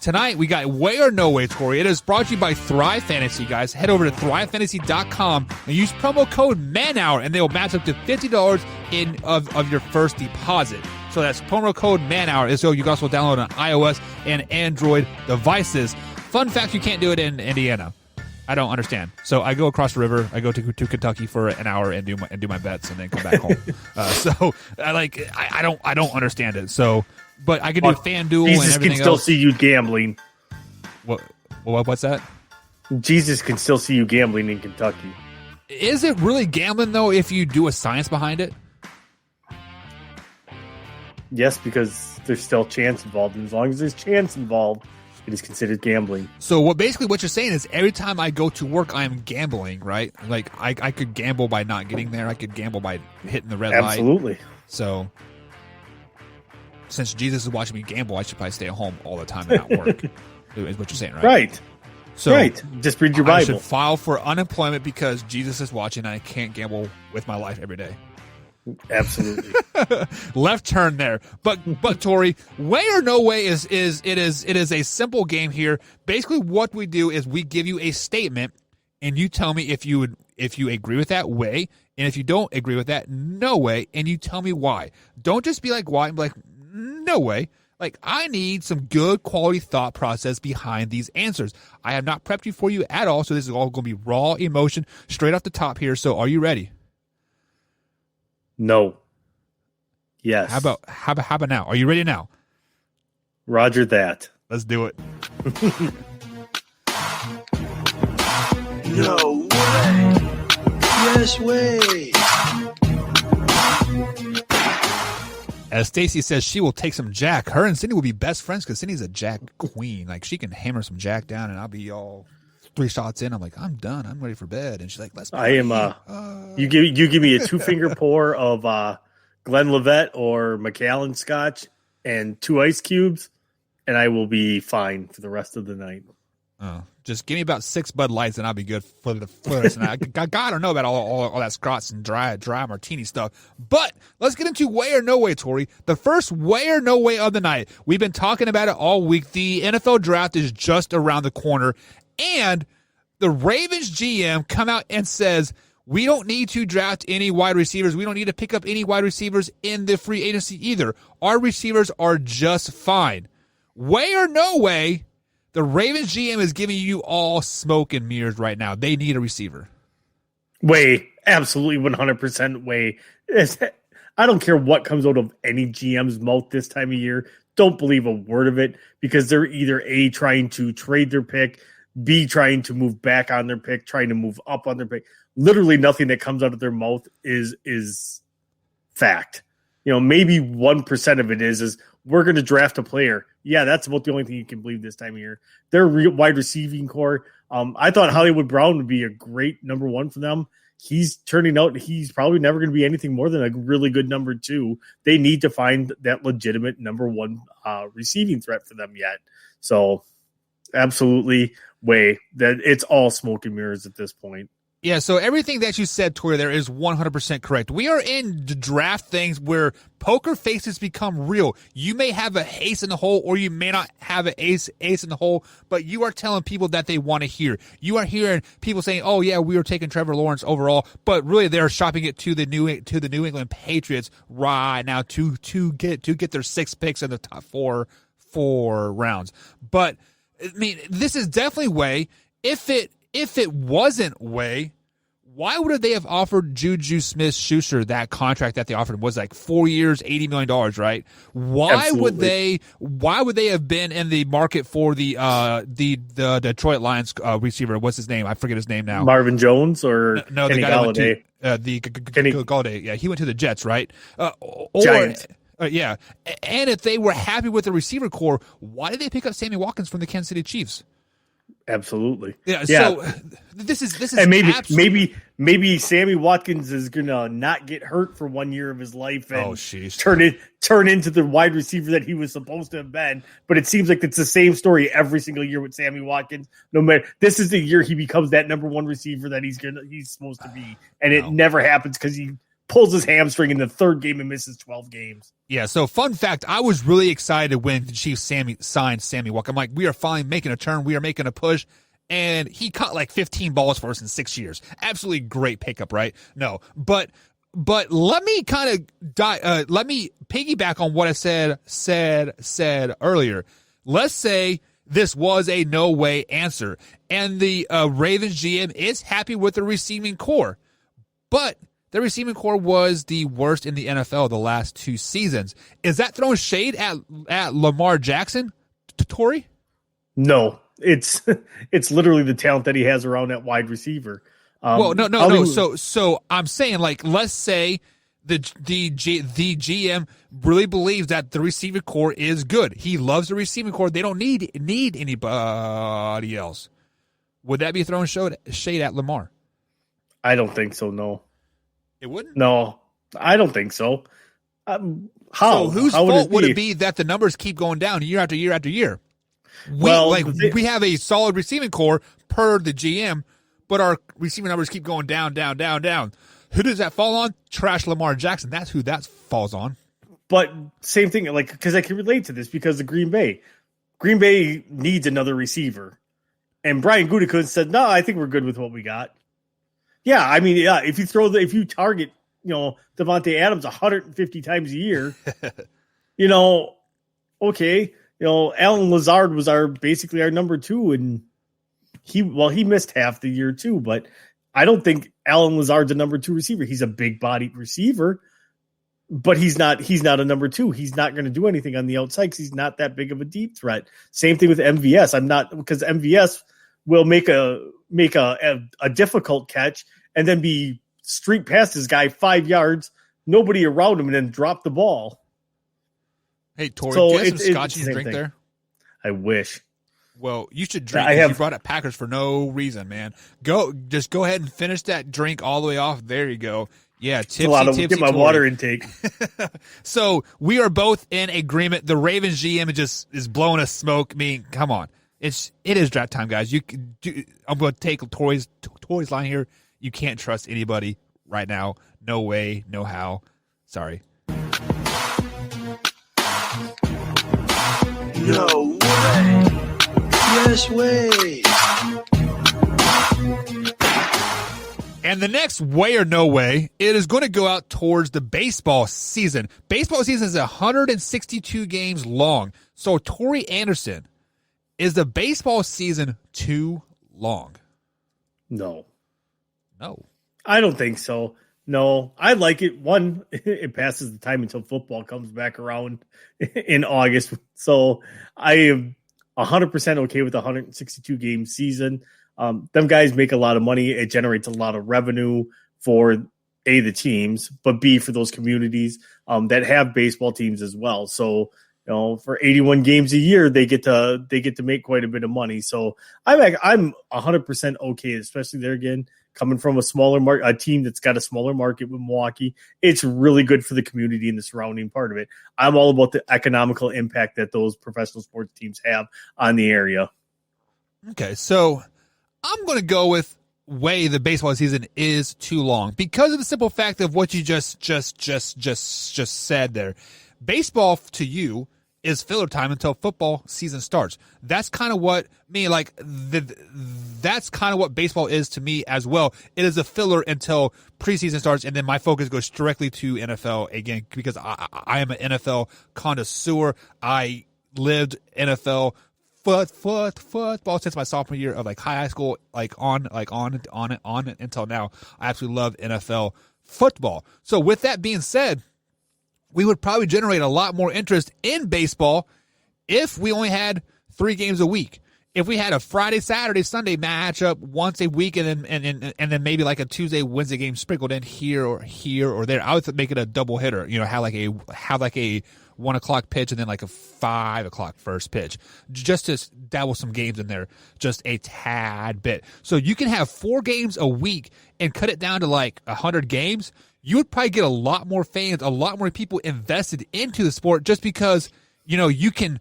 tonight we got Way or No Way, Tori. It is brought to you by Thrive Fantasy, guys. Head over to thrivefantasy.com and use promo code MANHOUR, and they will match up to $50 of your first deposit. So that's promo code MANHOUR. So you can also download on iOS and Android devices. Fun fact, you can't do it in Indiana. I don't understand. So I go across the river. I go to Kentucky for an hour and do my bets, and then come back home. I don't understand it. So, but I can do FanDuel Jesus and everything can still else. see you gambling. What's that? Jesus can still see you gambling in Kentucky. Is it really gambling though if you do a science behind it? Yes, because there's still chance involved, and as long as there's chance involved, it is considered gambling. So what you're saying is every time I go to work, I am gambling, right? Like I could gamble by not getting there. I could gamble by hitting the red light. Absolutely. So since Jesus is watching me gamble, I should probably stay at home all the time and not work. Is what you're saying, right? Right. So right. Just read your Bible. I should file for unemployment because Jesus is watching and I can't gamble with my life every day. Absolutely. Left turn there. But Tori, Way or No Way is a simple game here. Basically what we do is we give you a statement and you tell me if you agree with that way, and if you don't agree with that, no way, and you tell me why. Don't just be like why and be like no way. Like, I need some good quality thought process behind these answers. I have not prepped you for you at all, so this is all going to be raw emotion straight off the top here. So are you ready? No. Yes. How about now? Are you ready now? Roger that. Let's do it. No way. Yes way. As Stacy says, she will take some Jack. Her and Cindy will be best friends because Cindy's a Jack queen. Like, she can hammer some Jack down, and I'll be all 3 shots in. I'm like, I'm done. I'm ready for bed. And she's like, let's. I am. You give me a 2-finger pour of Glenlivet or Macallan Scotch and 2 ice cubes, and I will be fine for the rest of the night. Just give me about 6 Bud Lights and I'll be good for the rest. And I don't know about all that Scotch and dry martini stuff. But let's get into Way or No Way, Tori. The first Way or No Way of the night. We've been talking about it all week. The NFL draft is just around the corner. And the Ravens GM come out and says, we don't need to draft any wide receivers. We don't need to pick up any wide receivers in the free agency either. Our receivers are just fine. Way or No Way, the Ravens GM is giving you all smoke and mirrors right now. They need a receiver. Way. Absolutely 100% way. I don't care what comes out of any GM's mouth this time of year. Don't believe a word of it because they're either A, trying to trade their pick, B, trying to move back on their pick, trying to move up on their pick. Literally nothing that comes out of their mouth is fact. You know, maybe 1% of it is we're going to draft a player. Yeah, that's about the only thing you can believe this time of year. Their wide receiving core. I thought Hollywood Brown would be a great number 1 for them. He's turning out he's probably never going to be anything more than a really good number 2. They need to find that legitimate number 1 receiving threat for them yet. So absolutely way that it's all smoke and mirrors at this point. Yeah, so everything that you said, Tori, there is 100% correct. We are in draft things where poker faces become real. You may have an ace in the hole or you may not have an ace in the hole, but you are telling people that they want to hear. You are hearing people saying, oh, yeah, we were taking Trevor Lawrence overall, but really they're shopping it to the New England Patriots right now to get their 6 picks in the top four rounds. But, I mean, this is definitely way. If it wasn't way, why would they have offered Juju Smith-Schuster that contract that they offered? Was like 4 years, $80 million, right? Why would they have been in the market for the Detroit Lions receiver? What's his name? I forget his name now. Marvin Jones or no, Kenny the guy Galladay? That went to Kenny Galladay. Yeah, he went to the Jets, right? Giants. Yeah, and if they were happy with the receiver core, why did they pick up Sammy Watkins from the Kansas City Chiefs? Absolutely. Yeah. So this is and maybe Sammy Watkins is gonna not get hurt for 1 year of his life and turn into the wide receiver that he was supposed to have been. But it seems like it's the same story every single year with Sammy Watkins. No matter, this is the year he becomes that number one receiver that he's supposed to be, and it never happens because he pulls his hamstring in the third game and misses 12 games. Yeah, so fun fact, I was really excited when the Chiefs signed Sammy Watkins. I'm like, we are finally making a turn. We are making a push. And he caught like 15 balls for us in 6 years. Absolutely great pickup, right? No, but let me kind of let me piggyback on what I said earlier. Let's say this was a no way answer, and the Ravens GM is happy with the receiving core, but the receiving core was the worst in the NFL the last 2 seasons. Is that throwing shade at Lamar Jackson, Tori? No, it's literally the talent that he has around that wide receiver. No. So I'm saying, like, let's say the GM really believes that the receiving core is good. He loves the receiving core. They don't need anybody else. Would that be throwing shade at Lamar? I don't think so. No. It wouldn't? No, I don't think so. How? So whose How fault would be? it be that the numbers keep going down year after year after year? We have a solid receiving core per the GM, but our receiving numbers keep going down. Who does that fall on? Trash Lamar Jackson. That's who that falls on. But same thing, like, because I can relate to this because of Green Bay needs another receiver, and Brian Gutekunst said, "No, I think we're good with what we got." Yeah, I mean, yeah. If you target, Devontae Adams 150 times a year, okay, Alan Lazard was basically our number 2, and he missed half the year too. But I don't think Alan Lazard's a number 2 receiver. He's a big bodied receiver, but he's not a number 2. He's not going to do anything on the outside because he's not that big of a deep threat. Same thing with MVS. Because MVS will make a difficult catch and then be streak past his guy 5 yards, nobody around him, and then drop the ball. Hey, Tori, do you have some scotch in your drink thing. there? I wish. Well, you should drink. You brought up Packers for no reason, man. Go ahead and finish that drink all the way off. There you go. Yeah, tipsy. Get my Tori. water intake. So we are both in agreement. The Ravens GM is blowing us smoke. I mean, come on. It is draft time, guys. I'm going to take Tori's line here. You can't trust anybody right now. No way, no how. Sorry. No way. Yes way. And the next way or no way, it is going to go out towards the baseball season. Baseball season is 162 games long. So, Tori Anderson, is the baseball season too long? No. I don't think so. No, I like it. One, it passes the time until football comes back around in August. So I am 100% okay with the 162 game season. Them guys make a lot of money. It generates a lot of revenue for A, the teams, but B, for those communities that have baseball teams as well. So, for 81 games a year, they get to make quite a bit of money. So I'm 100% okay, especially there again, coming from a team that's got a smaller market with Milwaukee. It's really good for the community and the surrounding part of it. I'm all about the economical impact that those professional sports teams have on the area. Okay, so I'm going to go with way the baseball season is too long because of the simple fact of what you just said there. Baseball to you is filler time until football season starts. That's kind of what that's kind of what baseball is to me as well. It is a filler until preseason starts, and then my focus goes directly to NFL again because I am an NFL connoisseur. I lived NFL football since my sophomore year of high school, on until now. I absolutely love NFL football. So with that being said, we would probably generate a lot more interest in baseball if we only had 3 games a week. If we had a Friday, Saturday, Sunday matchup once a week, and then maybe like a Tuesday, Wednesday game sprinkled in here or there, I would make it a double hitter. Have like a 1 o'clock pitch and then like a 5 o'clock first pitch, just to dabble some games in there, just a tad bit. So you can have 4 games a week and cut it down to like 100 games. You would probably get a lot more fans, a lot more people invested into the sport, just because, you can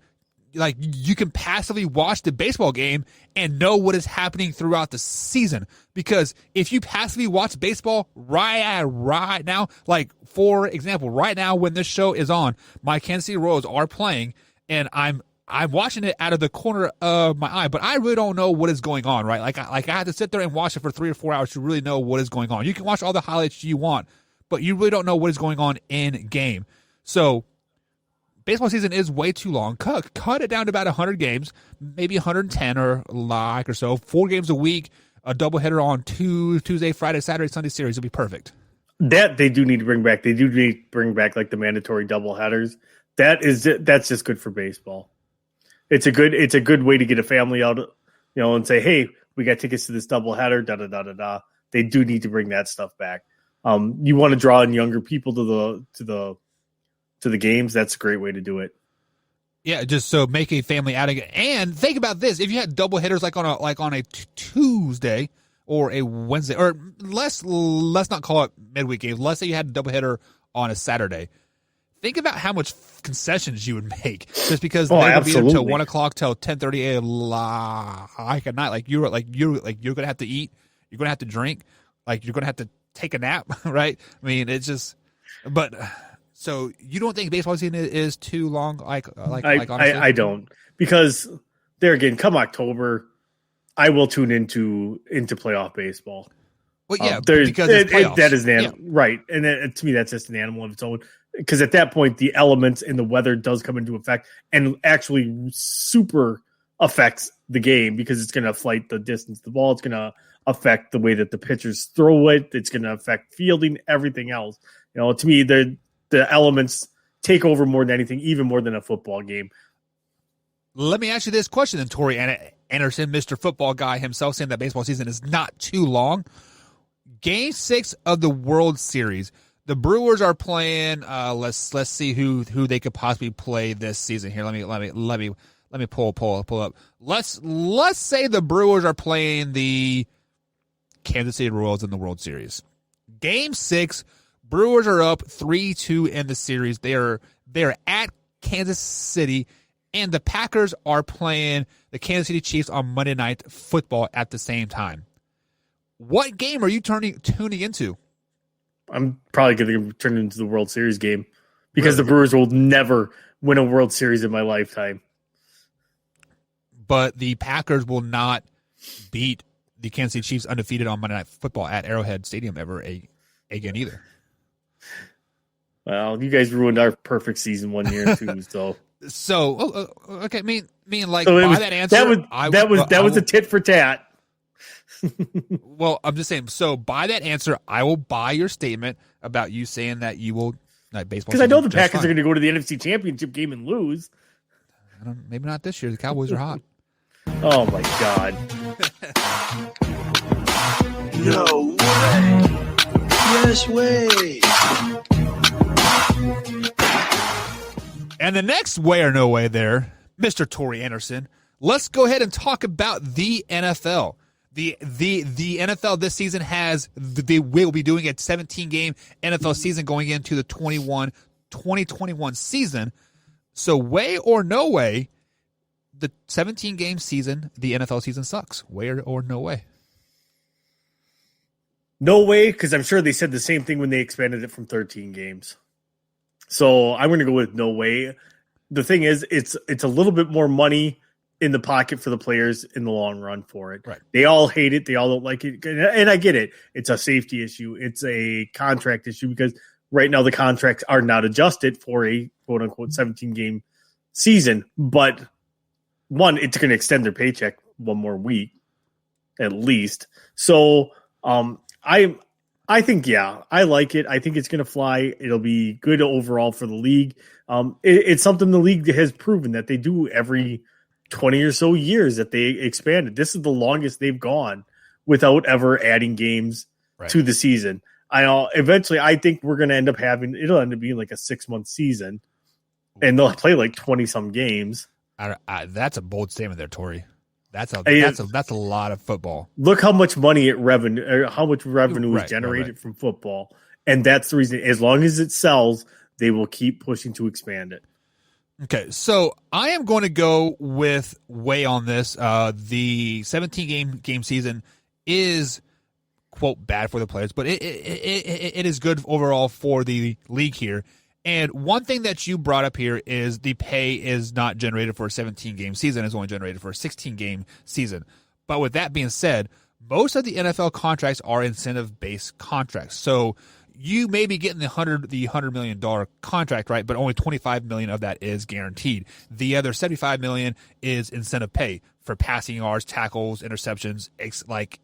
passively watch the baseball game and know what is happening throughout the season. Because if you passively watch baseball right now, like for example, right now when this show is on, my Kansas City Royals are playing, and I'm watching it out of the corner of my eye, but I really don't know what is going on, right? Like I have to sit there and watch it for 3 or 4 hours to really know what is going on. You can watch all the highlights you want, but you really don't know what is going on in game. So baseball season is way too long. Cut it down to about 100 games, maybe 110 or so. 4 games a week, a doubleheader on Tuesday, Friday, Saturday, Sunday series will be perfect. That they do need to bring back. They do need to bring back like the mandatory doubleheaders. That's just good for baseball. It's a good way to get a family out, and say, hey, we got tickets to this doubleheader. Da da da da da. They do need to bring that stuff back. You want to draw in younger people to the games. That's a great way to do it. Yeah, just so make a family outing. And think about this: if you had double hitters like on a Tuesday or a Wednesday, or let's not call it midweek games. Let's say you had a double hitter on a Saturday. Think about how much concessions you would make just because they would be there until 1 o'clock till 10:30 like at night. Like you're gonna have to eat, you're gonna have to drink, like you're gonna have to take a nap, right? I mean, it's just, but. So you don't think baseball season is too long? I don't, because there again, come October, I will tune into playoff baseball. Well, yeah, because it's playoffs. That is an animal, right? And to me, that's just an animal of its own. Because at that point, the elements and the weather does come into effect, and actually super affects the game, because it's going to affect the distance of the ball. It's going to affect the way that the pitchers throw it. It's going to affect fielding, everything else. To me, the elements take over more than anything, even more than a football game. Let me ask you this question then, Tori Anderson, Mr. Football Guy himself, saying that baseball season is not too long. Game 6 of the World Series. The Brewers are playing. Let's see who they could possibly play this season here. Let me pull up. Let's say the Brewers are playing the Kansas City Royals in the World Series. Game 6. Brewers are up 3-2 in the series. They are at Kansas City, and the Packers are playing the Kansas City Chiefs on Monday Night Football at the same time. What game are you tuning into? I'm probably going to turn it into the World Series game, because the Brewers will never win a World Series in my lifetime. But the Packers will not beat the Kansas City Chiefs undefeated on Monday Night Football at Arrowhead Stadium ever again either. Well, you guys ruined our perfect season one year too. Okay. By that answer, that was a tit for tat. Well, I'm just saying. So by that answer, I will buy your statement about you saying that you will baseball. Because I know the Packers are going to go to the NFC Championship game and lose. Maybe not this year. The Cowboys are hot. Oh my God! No way! Yes way! And the next way or no way there, Mr. Tori Anderson, let's go ahead and talk about the NFL. The NFL this season they will be doing a 17-game NFL season going into the 2021 season. So way or no way, the 17-game season, the NFL season sucks. Way or no way? No way, because I'm sure they said the same thing when they expanded it from 13 games. So I'm going to go with no way. The thing is, it's a little bit more money in the pocket for the players in the long run for it. Right. They all hate it. They all don't like it. And I get it. It's a safety issue. It's a contract issue, because right now the contracts are not adjusted for a quote unquote 17-game season. But one, it's going to extend their paycheck one more week at least. So I think, yeah, I like it. I think it's going to fly. It'll be good overall for the league. It's something the league has proven that they do every 20 or so years, that they expanded. This is the longest they've gone without ever adding games to the season. Eventually, I think we're going to it'll end up being like a 6-month season. and they'll play like 20-some games. That's a bold statement there, Tori. That's a lot of football. Look how much money how much revenue is generated from football, and that's the reason. As long as it sells, they will keep pushing to expand it. Okay, so I am going to go with Way on this. The 17-game season is, quote, bad for the players, but it is good overall for the league here. And one thing that you brought up here is the pay is not generated for a 17-game season. It's only generated for a 16-game season. But with that being said, most of the NFL contracts are incentive-based contracts. So you may be getting the $100 million contract, right? But only $25 million of that is guaranteed. The other $75 million is incentive pay for passing yards, tackles, interceptions,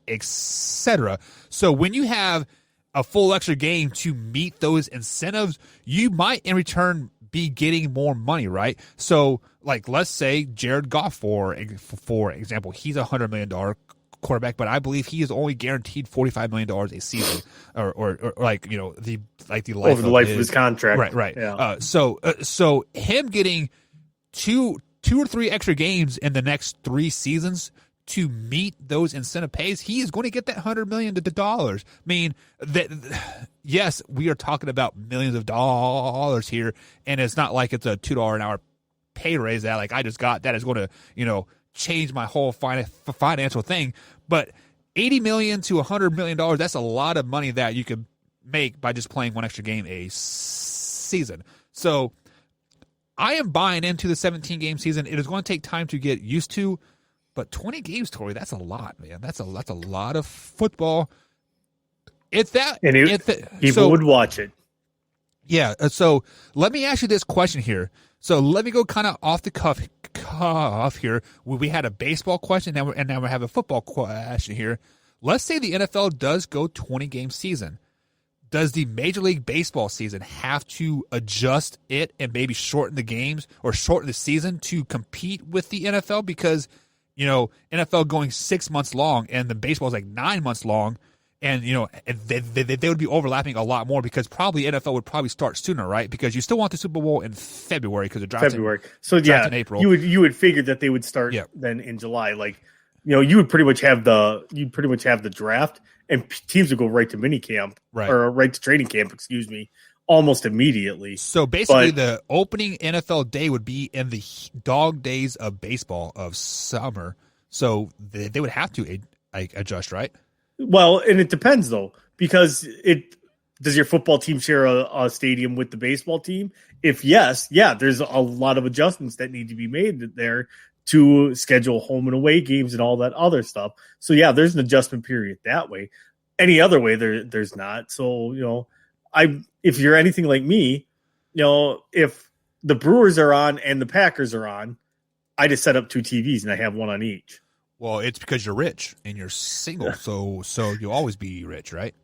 etc. So when you have a full extra game to meet those incentives, you might in return be getting more money, right? So, like, let's say Jared Goff, for example, he's a $100 million quarterback, but I believe he is only guaranteed $45 million a season, or like, you know, the life over the life of his contract, right? Yeah. So him getting two or three extra games in the next 3 seasons to meet those incentive pays, he is going to get that $100 million. I mean, yes, we are talking about millions of dollars here, and it's not like it's a $2 an hour pay raise that like I just got that is going to, you know, change my whole financial thing. But $80 million to $100 million, that's a lot of money that you could make by just playing one extra game a season. So I am buying into the 17-game season. It is going to take time to get used to. But 20 games, Tori, that's a lot, man. That's a lot of football. People would watch it. Yeah. So let me ask you this question here. So let me go kind of off the cuff here. We had a baseball question, and now we have a football question here. Let's say the NFL does go 20-game season. Does the Major League Baseball season have to adjust it and maybe shorten the games or shorten the season to compete with the NFL? Because, you know, NFL going 6 months long and the baseball is like 9 months long, and, you know, they would be overlapping a lot more because probably NFL would probably start sooner, right? Because you still want the Super Bowl in February because it drops February. In April. You would figure that they would start then in July. Like, you know, you would pretty much have the draft, and teams would go right to minicamp, or right to training camp, almost immediately. So basically, the opening NFL day would be in the dog days of baseball of summer. So they would have to adjust, right? Well, and it depends though, because does your football team share a stadium with the baseball team? If yes, there's a lot of adjustments that need to be made there to schedule home and away games and all that other stuff. So there's an adjustment period that way. Any other way, there's not. So, you know, if you're anything like me, you know, if the Brewers are on and the Packers are on, I just set up 2 TVs and I have one on each. Well, it's because you're rich and you're single, so you'll always be rich, right?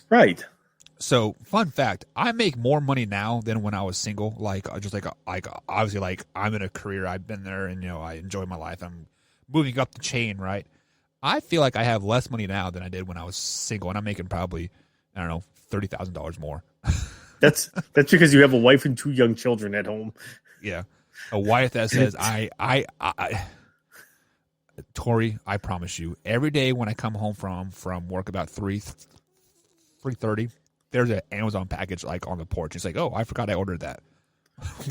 Right. So, fun fact: I make more money now than when I was single. Like obviously, like I'm in a career, I've been there, and you know I enjoy my life. I'm moving up the chain, right? I feel like I have less money now than I did when I was single, and I'm making probably $30,000 more. That's because you have a wife and 2 young children at home. Yeah, a wife that says Tori, I promise you, every day when I come home from work about 3:30, there's an Amazon package like on the porch. It's like, oh, I forgot I ordered that.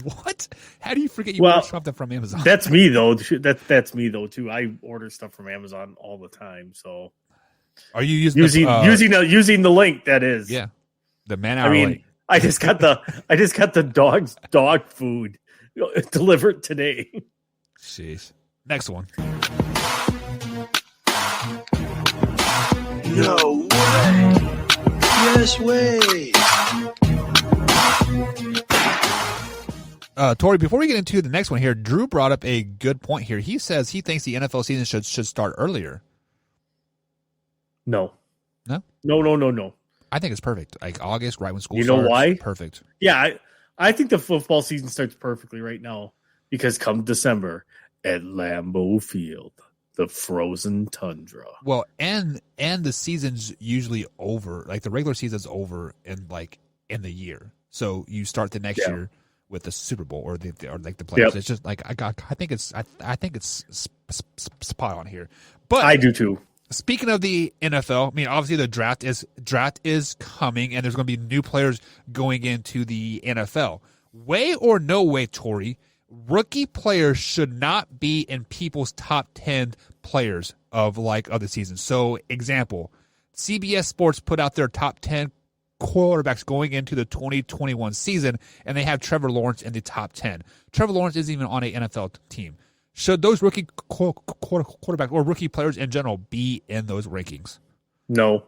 What? How do you forget you ordered something from Amazon? That's me though. That's me though too. I order stuff from Amazon all the time. So, are you using the link? That is, the man-hour link. I just got the dog's dog food delivered today. Jeez. Next one. No way. Yes way. Tori, before we get into the next one here, Drew brought up a good point here. He says he thinks the NFL season should start earlier. No. No? No. I think it's perfect. Like August, right when school starts. You know why? Perfect. Yeah, I think the football season starts perfectly right now because come December at Lambeau Field, the frozen tundra. Well, and the season's usually over. Like the regular season's over in the year. So you start the next year with the Super Bowl or the playoffs. Yep. It's just like I think it's spot on here. But I do too. Speaking of the NFL, I mean, obviously the draft is coming, and there's going to be new players going into the NFL. Way or no way, Tori, rookie players should not be in people's top 10 players of the season. So, example, CBS Sports put out their top 10 quarterbacks going into the 2021 season, and they have Trevor Lawrence in the top 10. Trevor Lawrence isn't even on an NFL team. Should those rookie quarterbacks or rookie players in general be in those rankings? No,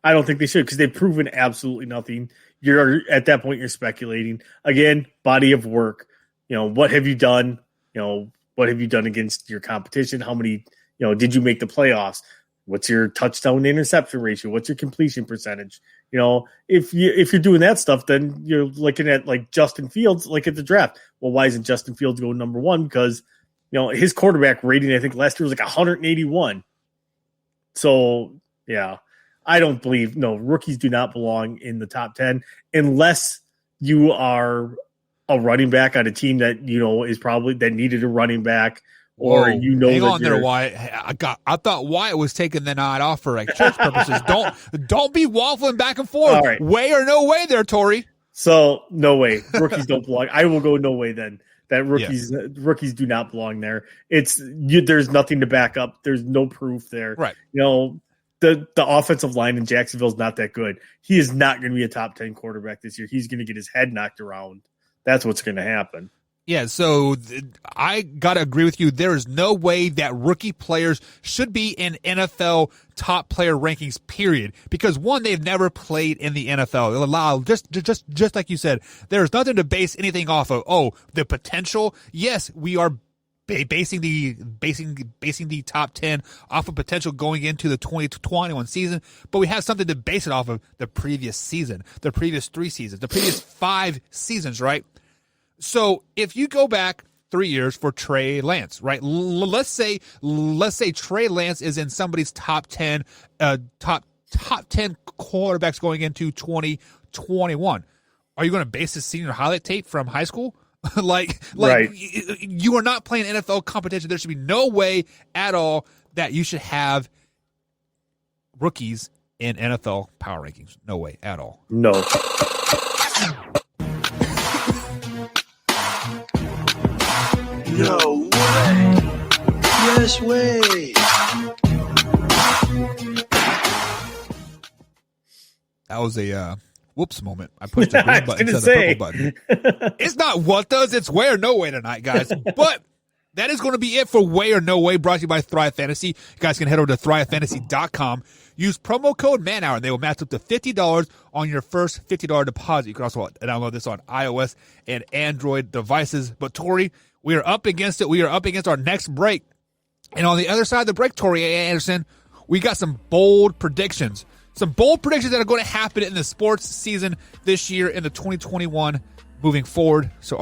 I don't think they should because they've proven absolutely nothing. You're at that point, you're speculating. Again, body of work. What have you done? What have you done against your competition? How many, did you make the playoffs? What's your touchdown to interception ratio? What's your completion percentage? If you're doing that stuff, then you're looking at like Justin Fields, like at the draft. Well, why isn't Justin Fields going number one? Because his quarterback rating, I think last year was like 181. So yeah, I don't believe rookies do not belong in the top 10 unless you are a running back on a team that is probably that needed a running back. Or hang on there, Wyatt. I thought Wyatt was taking the night off for church purposes. Don't be waffling back and forth. Right. Way or no way there, Tori. So no way. Rookies don't belong. I will go no way then. That rookies do not belong there. There's nothing to back up. There's no proof there. Right. The offensive line in Jacksonville is not that good. He is not going to be a top 10 quarterback this year. He's going to get his head knocked around. That's what's going to happen. Yeah, so I got to agree with you. There is no way that rookie players should be in NFL top player rankings, period. Because one, they've never played in the NFL. Just like you said, there's nothing to base anything off of. Oh, the potential. Yes, we are basing the top 10 off of potential going into the 2021 season, but we have something to base it off of the previous season, the previous 3 seasons, the previous 5 seasons, right? So if you go back 3 years for Trey Lance, right? Let's say Trey Lance is in somebody's top 10 quarterbacks going into 2021. Are you going to base his senior highlight tape from high school? Right. You are not playing NFL competition. There should be no way at all that you should have rookies in NFL power rankings. No way at all. No. No way. Yes way. That was a whoops moment. I pushed the green button instead of the purple button. It's not what does, it's way or no way tonight, guys. But that is going to be it for Way or No Way, brought to you by Thrive Fantasy. You guys can head over to thrivefantasy.com. Use promo code MANHOUR, and they will match up to $50 on your first $50 deposit. You can also download this on iOS and Android devices. But, Tori, we are up against it. We are up against our next break. And on the other side of the break, Tori Anderson, we got some bold predictions. Some bold predictions that are going to happen in the sports season this year in the 2021 moving forward. So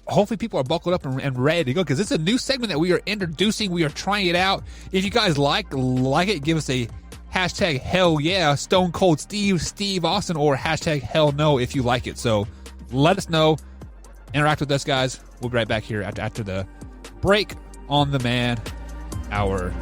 hopefully people are buckled up and ready to go, because it's a new segment that we are introducing. We are trying it out. If you guys like it, give us a hashtag hell yeah, Stone Cold Steve Austin, or hashtag hell no if you like it. So let us know. Interact with us, guys. We'll be right back here after the break on the Man Hour.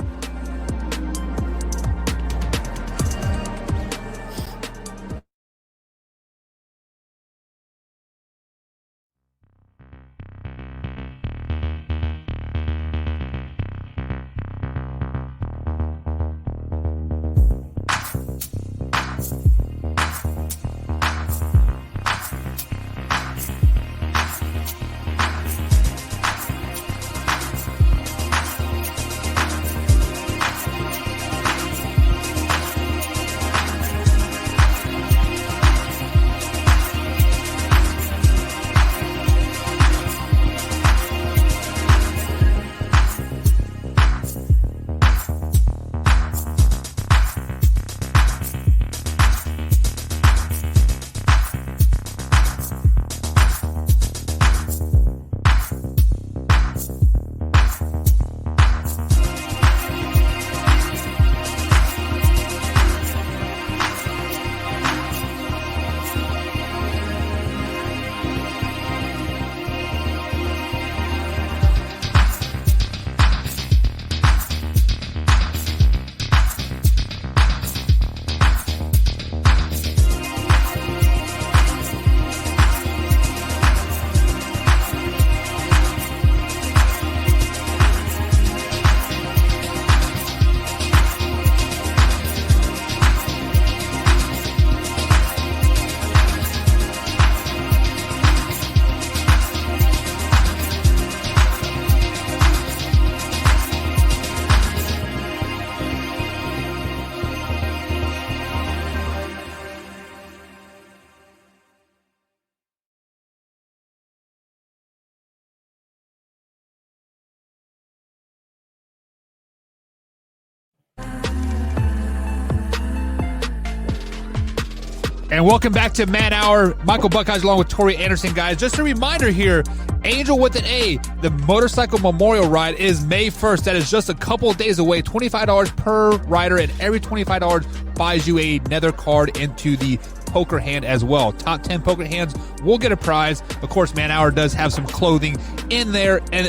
And welcome back to Man Hour. Michael Buckeyes along with Tori Anderson, guys. Just a reminder here, Angel with an A, the motorcycle memorial ride is May 1st. That is just a couple of days away. $25 per rider, and every $25 buys you another card into the poker hand as well. Top 10 poker hands will get a prize. Of course, Man Hour does have some clothing in there and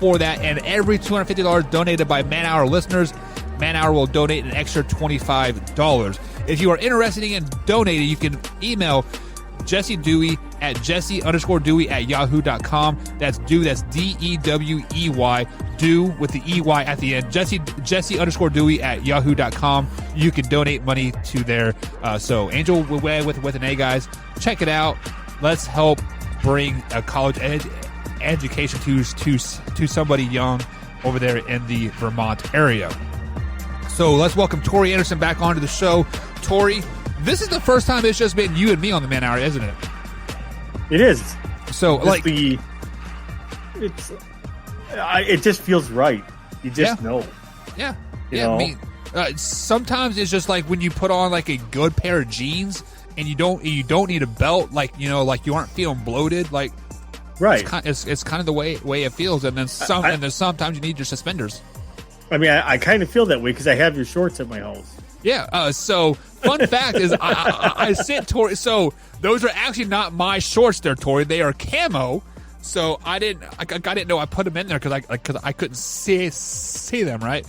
for that. And every $250 donated by Man Hour listeners, Man Hour will donate an extra $25. If you are interested in donating, you can email Jesse Dewey at jesse_Dewey@yahoo.com. That's Dewey, that's Dewey, Dew with the EY at the end. Jesse_Dewey at yahoo.com. You can donate money to there. So Angel with an A, guys. Check it out. Let's help bring a college education to somebody young over there in the Vermont area. So let's welcome Tori Anderson back onto the show. Tori, this is the first time it's just been you and me on the Man Hour, isn't it? It is. So it just feels right. You just know. Yeah. You know? know? I mean, sometimes it's just like when you put on like a good pair of jeans and you don't need a belt, like you aren't feeling bloated, like right. It's kind of the way it feels, and then sometimes you need your suspenders. I mean, I kind of feel that way because I have your shorts at my house. Yeah. So fun fact is, I sent Tori. So those are actually not my shorts, there, Tori. They are camo. So I didn't know I put them in there because I couldn't see them, right?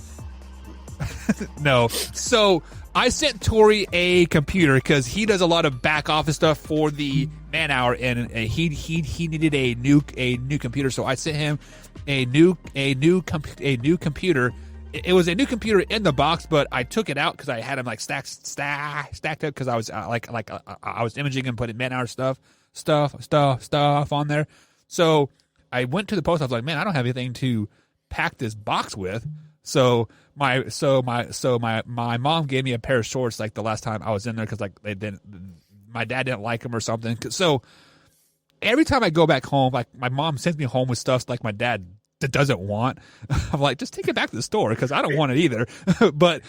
No. So I sent Tori a computer because he does a lot of back office stuff for the Man Hour, and he needed a new computer. So I sent him a new computer. It was a new computer in the box, but I took it out because I had them like stacked up because I was I was imaging and putting Man Hour stuff on there. So I went to the post office, like, man, I don't have anything to pack this box with. So my mom gave me a pair of shorts like the last time I was in there because like my dad didn't like them or something. So every time I go back home, like my mom sends me home with stuff like my dad that doesn't want. I'm like, just take it back to the store because I don't want it either. but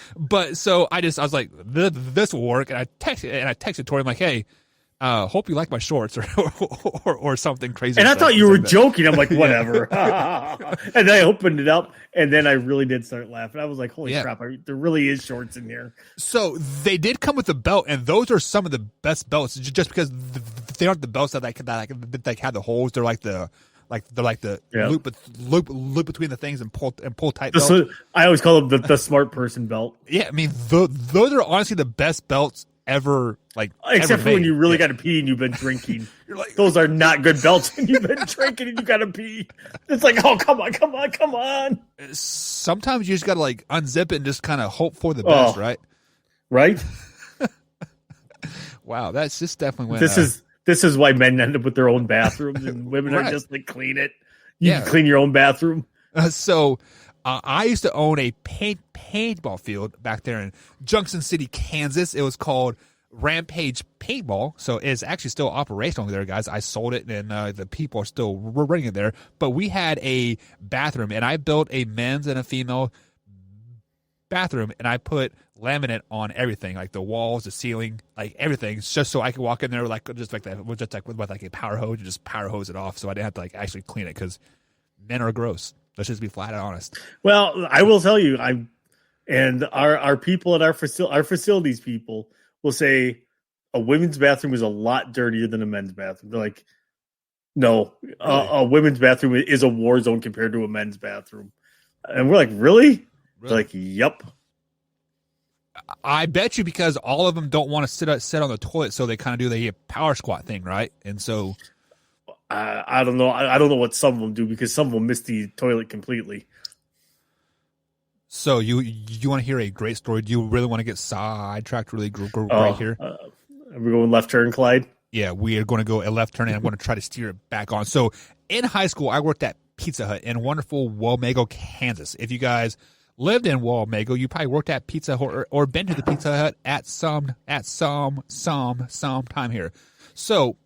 so I was like, this will work. And I texted Tori. I'm like, hey, hope you like my shorts or something crazy. And I thought you were joking. I'm like, whatever. And then I opened it up, and then I really did start laughing. I was like, holy crap, there really is shorts in here. So they did come with a belt, and those are some of the best belts just because they aren't the belts that have the holes. They're like the loop between the things and pull tight belt. I always call them the smart person belt. Yeah, I mean those are honestly the best belts ever. Like except for when you really got to pee and you've been drinking. You're like, those are not good belts when you've been drinking and you got to pee. It's like, oh come on. Sometimes you just got to like unzip it and just kind of hope for the best, right? Right. Wow, that's just definitely when This is why men end up with their own bathrooms and women are just like, clean it. You can clean your own bathroom. So I used to own a paintball field back there in Junction City, Kansas. It was called Rampage Paintball. So it's actually still operational there, guys. I sold it, and the people are still running it there. But we had a bathroom, and I built a men's and a female bathroom, and I put laminate on everything, like the walls, the ceiling, like everything, just so I could walk in there with a power hose and just power hose it off, so I didn't have to like actually clean it because men are gross. Let's just be flat out honest. Well, I will tell you, our people at our facilities people will say a women's bathroom is a lot dirtier than a men's bathroom. They're like, no, a women's bathroom is a war zone compared to a men's bathroom, and we're like, really? They're like, yep. I bet you because all of them don't want to sit on the toilet, so they kind of do the power squat thing, right? And so I don't know. I don't know what some of them do because some of them miss the toilet completely. So you want to hear a great story? Do you really want to get sidetracked really right here? Are we going left turn, Clyde? Yeah, we are going to go a left turn, and I'm going to try to steer it back on. So in high school, I worked at Pizza Hut in wonderful Wamego, Kansas. If you guys lived in Wamego, you probably worked at Pizza Hut or been to the Pizza Hut at some time here. So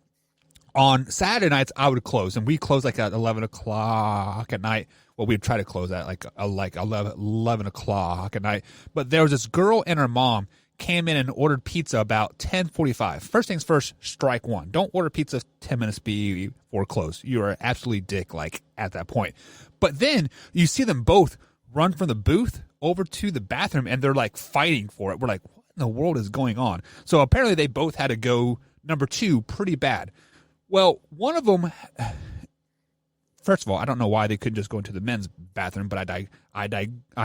on Saturday nights, I would close, and we close like at 11 o'clock at night. Well, we'd try to close at like 11 o'clock at night. But there was this girl and her mom came in and ordered pizza about 10:45. First things first, strike one. Don't order pizza 10 minutes before close. You are absolutely dick at that point. But then you see them both run from the booth over to the bathroom, and they're fighting for it. We're like, what in the world is going on? So apparently they both had to go number 2 pretty bad. Well, one of them, first of all, I don't know why they couldn't just go into the men's bathroom, but I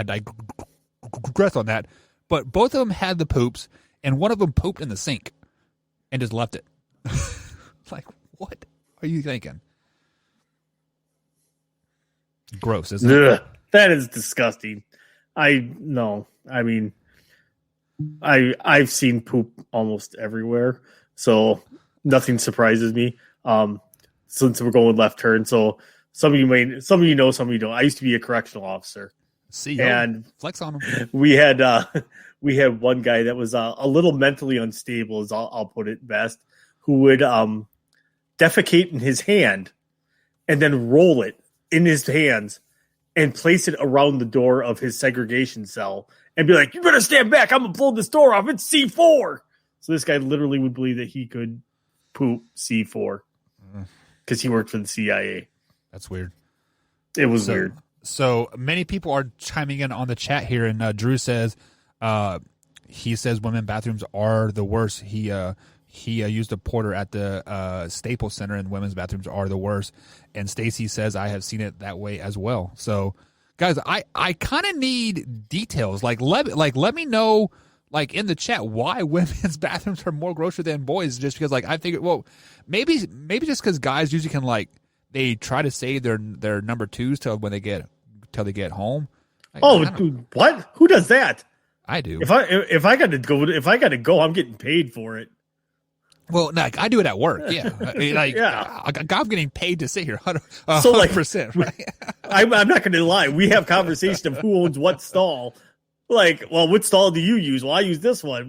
digress on that. But both of them had the poops, and one of them pooped in the sink and just left it. What are you thinking? Gross, isn't it? That is disgusting. I've seen poop almost everywhere, so nothing surprises me. Since we're going left turn, so some of you know, some of you don't. I used to be a correctional officer. And flex on them. We had one guy that was a little mentally unstable, as I'll put it best, who would defecate in his hand and then roll it in his hands and place it around the door of his segregation cell and be like, "You better stand back. I'm gonna blow this door off. It's C4." So this guy literally would believe that he could poop C4 because he worked for the CIA. That's weird. It was weird. So many people are chiming in on the chat here, and Drew says he says women bathrooms are the worst. He used a porter at the Staples Center, and women's bathrooms are the worst. And Stacy says I have seen it that way as well. So, guys, I kind of need details. Let me know in the chat why women's bathrooms are more grosser than boys. Just because I figured, well, maybe just because guys usually can they try to save their number 2s till they get home. Dude, what? Who does that? I do. If I got to go, I'm getting paid for it. Well, I do it at work. Yeah, yeah. I'm getting paid to sit here. 100%. Right? I'm not going to lie. We have conversation of who owns what stall. What stall do you use? Well, I use this one.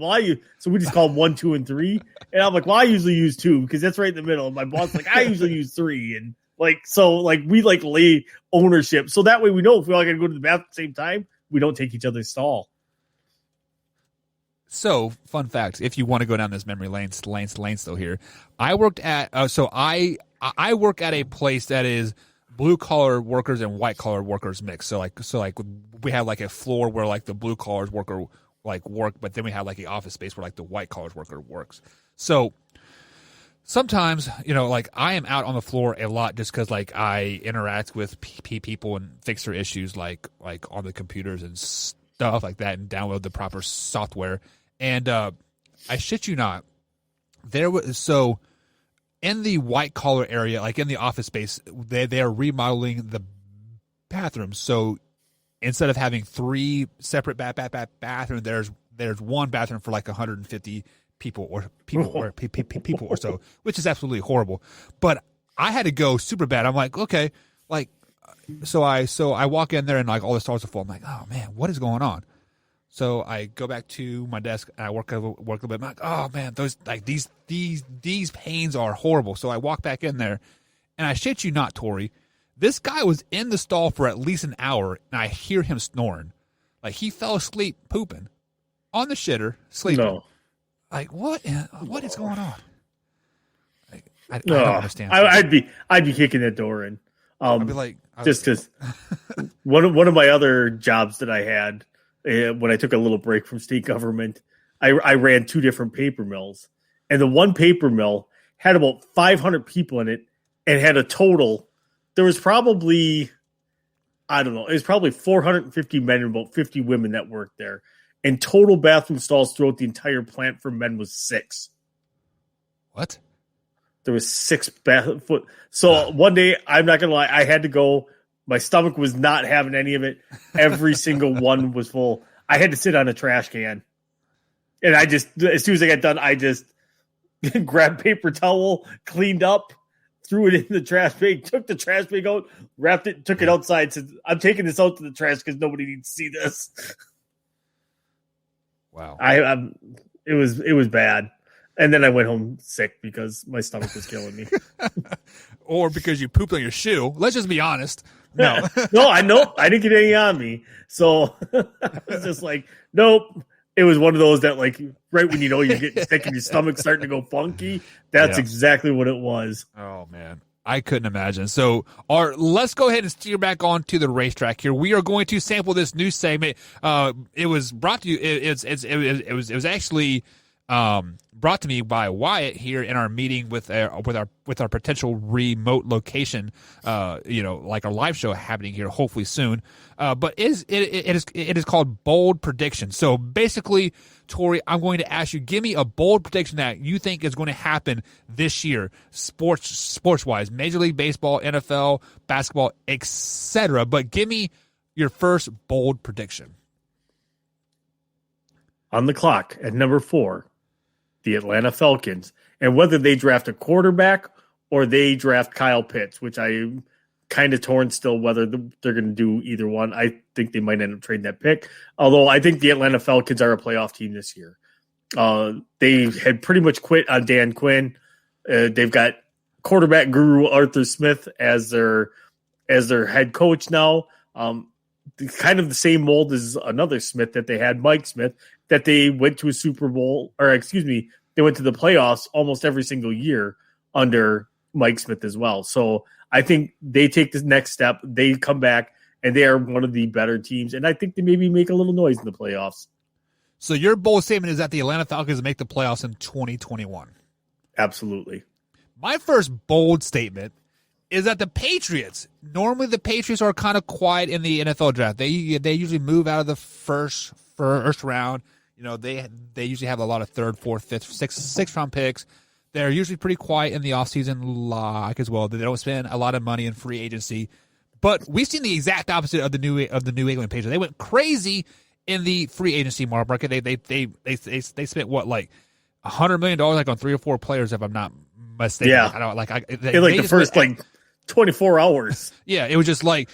So we just call them 1, 2, and 3. And I'm like, well, I usually use 2 because that's right in the middle. And my boss I usually use 3. And we lay ownership. So that way we know if we all got to go to the bathroom at the same time, we don't take each other's stall. So, fun fact, if you want to go down this memory lane still here, I worked at I work at a place that is blue collar workers and white collar workers mixed. So we have a floor where the blue collars worker work, but then we have the office space where the white collars worker works. So sometimes, I am out on the floor a lot just because I interact with people and fix their issues like on the computers and stuff like that, and download the proper software. And I shit you not, in the white collar area, in the office space, they are remodeling the bathrooms. So instead of having 3 separate bathrooms, there's one bathroom for 150 people or so, which is absolutely horrible. But I had to go super bad. I'm like, okay, so I walk in there and all the stalls are full. I'm like, oh man, what is going on? So I go back to my desk and I work a little bit. I'm like, oh man, those these pains are horrible. So I walk back in there, and I shit you not, Tori, this guy was in the stall for at least an hour, and I hear him snoring, he fell asleep pooping on the shitter, sleeping. No. What is going on? I don't understand. I'd be kicking that door in. I'd be like, just because one of my other jobs that I had. When I took a little break from state government, I ran 2 different paper mills. And the one paper mill had about 500 people in it and had a total. There was probably, I don't know, it was probably 450 men and about 50 women that worked there. And total bathroom stalls throughout the entire plant for men was 6. What? There was 6 bathroom. So one day, I'm not going to lie, I had to go. My stomach was not having any of it. Every single one was full. I had to sit on a trash can. And I just, as soon as I got done, I just grabbed paper towel, cleaned up, threw it in the trash bag, took the trash bag out, wrapped it, took it outside. Said, I'm taking this out to the trash because nobody needs to see this. Wow. It was bad. And then I went home sick because my stomach was killing me. Or because you pooped on your shoe. Let's just be honest. No. No, I didn't get any on me. So I was just like, nope. it was one of those that, like, right when you know you're getting sick and your stomach's starting to go funky, that's exactly what it was. Oh, man. I couldn't imagine. So, let's go ahead and steer back on to the racetrack here. We are going to sample this new segment. It was brought to you. It was actually brought to me by Wyatt here in our meeting with our potential remote location. Like our live show happening here, hopefully soon. But it is called Bold Prediction. So basically, Tori, I'm going to ask you, give me a bold prediction that you think is going to happen this year, sports wise, Major League Baseball, NFL, basketball, etc. But give me your first bold prediction. On the clock at number 4, the Atlanta Falcons, and whether they draft a quarterback or they draft Kyle Pitts, which I'm kind of torn still whether they're going to do either one. I think they might end up trading that pick, although I think the Atlanta Falcons are a playoff team this year. They had pretty much quit on Dan Quinn. They've got quarterback guru Arthur Smith as their head coach now. Kind of the same mold as another Smith that they had, Mike Smith, that they went to a Super Bowl, they went to the playoffs almost every single year under Mike Smith as well. So I think they take this next step. They come back, and they are one of the better teams, and I think they maybe make a little noise in the playoffs. So your bold statement is that the Atlanta Falcons make the playoffs in 2021. Absolutely. My first bold statement is that the Patriots, normally the Patriots are kind of quiet in the NFL draft. They usually move out of the first round. They usually have a lot of third, fourth, fifth, sixth round picks. They're usually pretty quiet in the offseason like as well. They don't spend a lot of money in free agency. But we've seen the exact opposite of the New England Patriots. They went crazy in the free agency market. They spent what, like $100 million like on 3 or 4 players, if I'm not mistaken. Yeah. The first 24 hours. Yeah, it was just like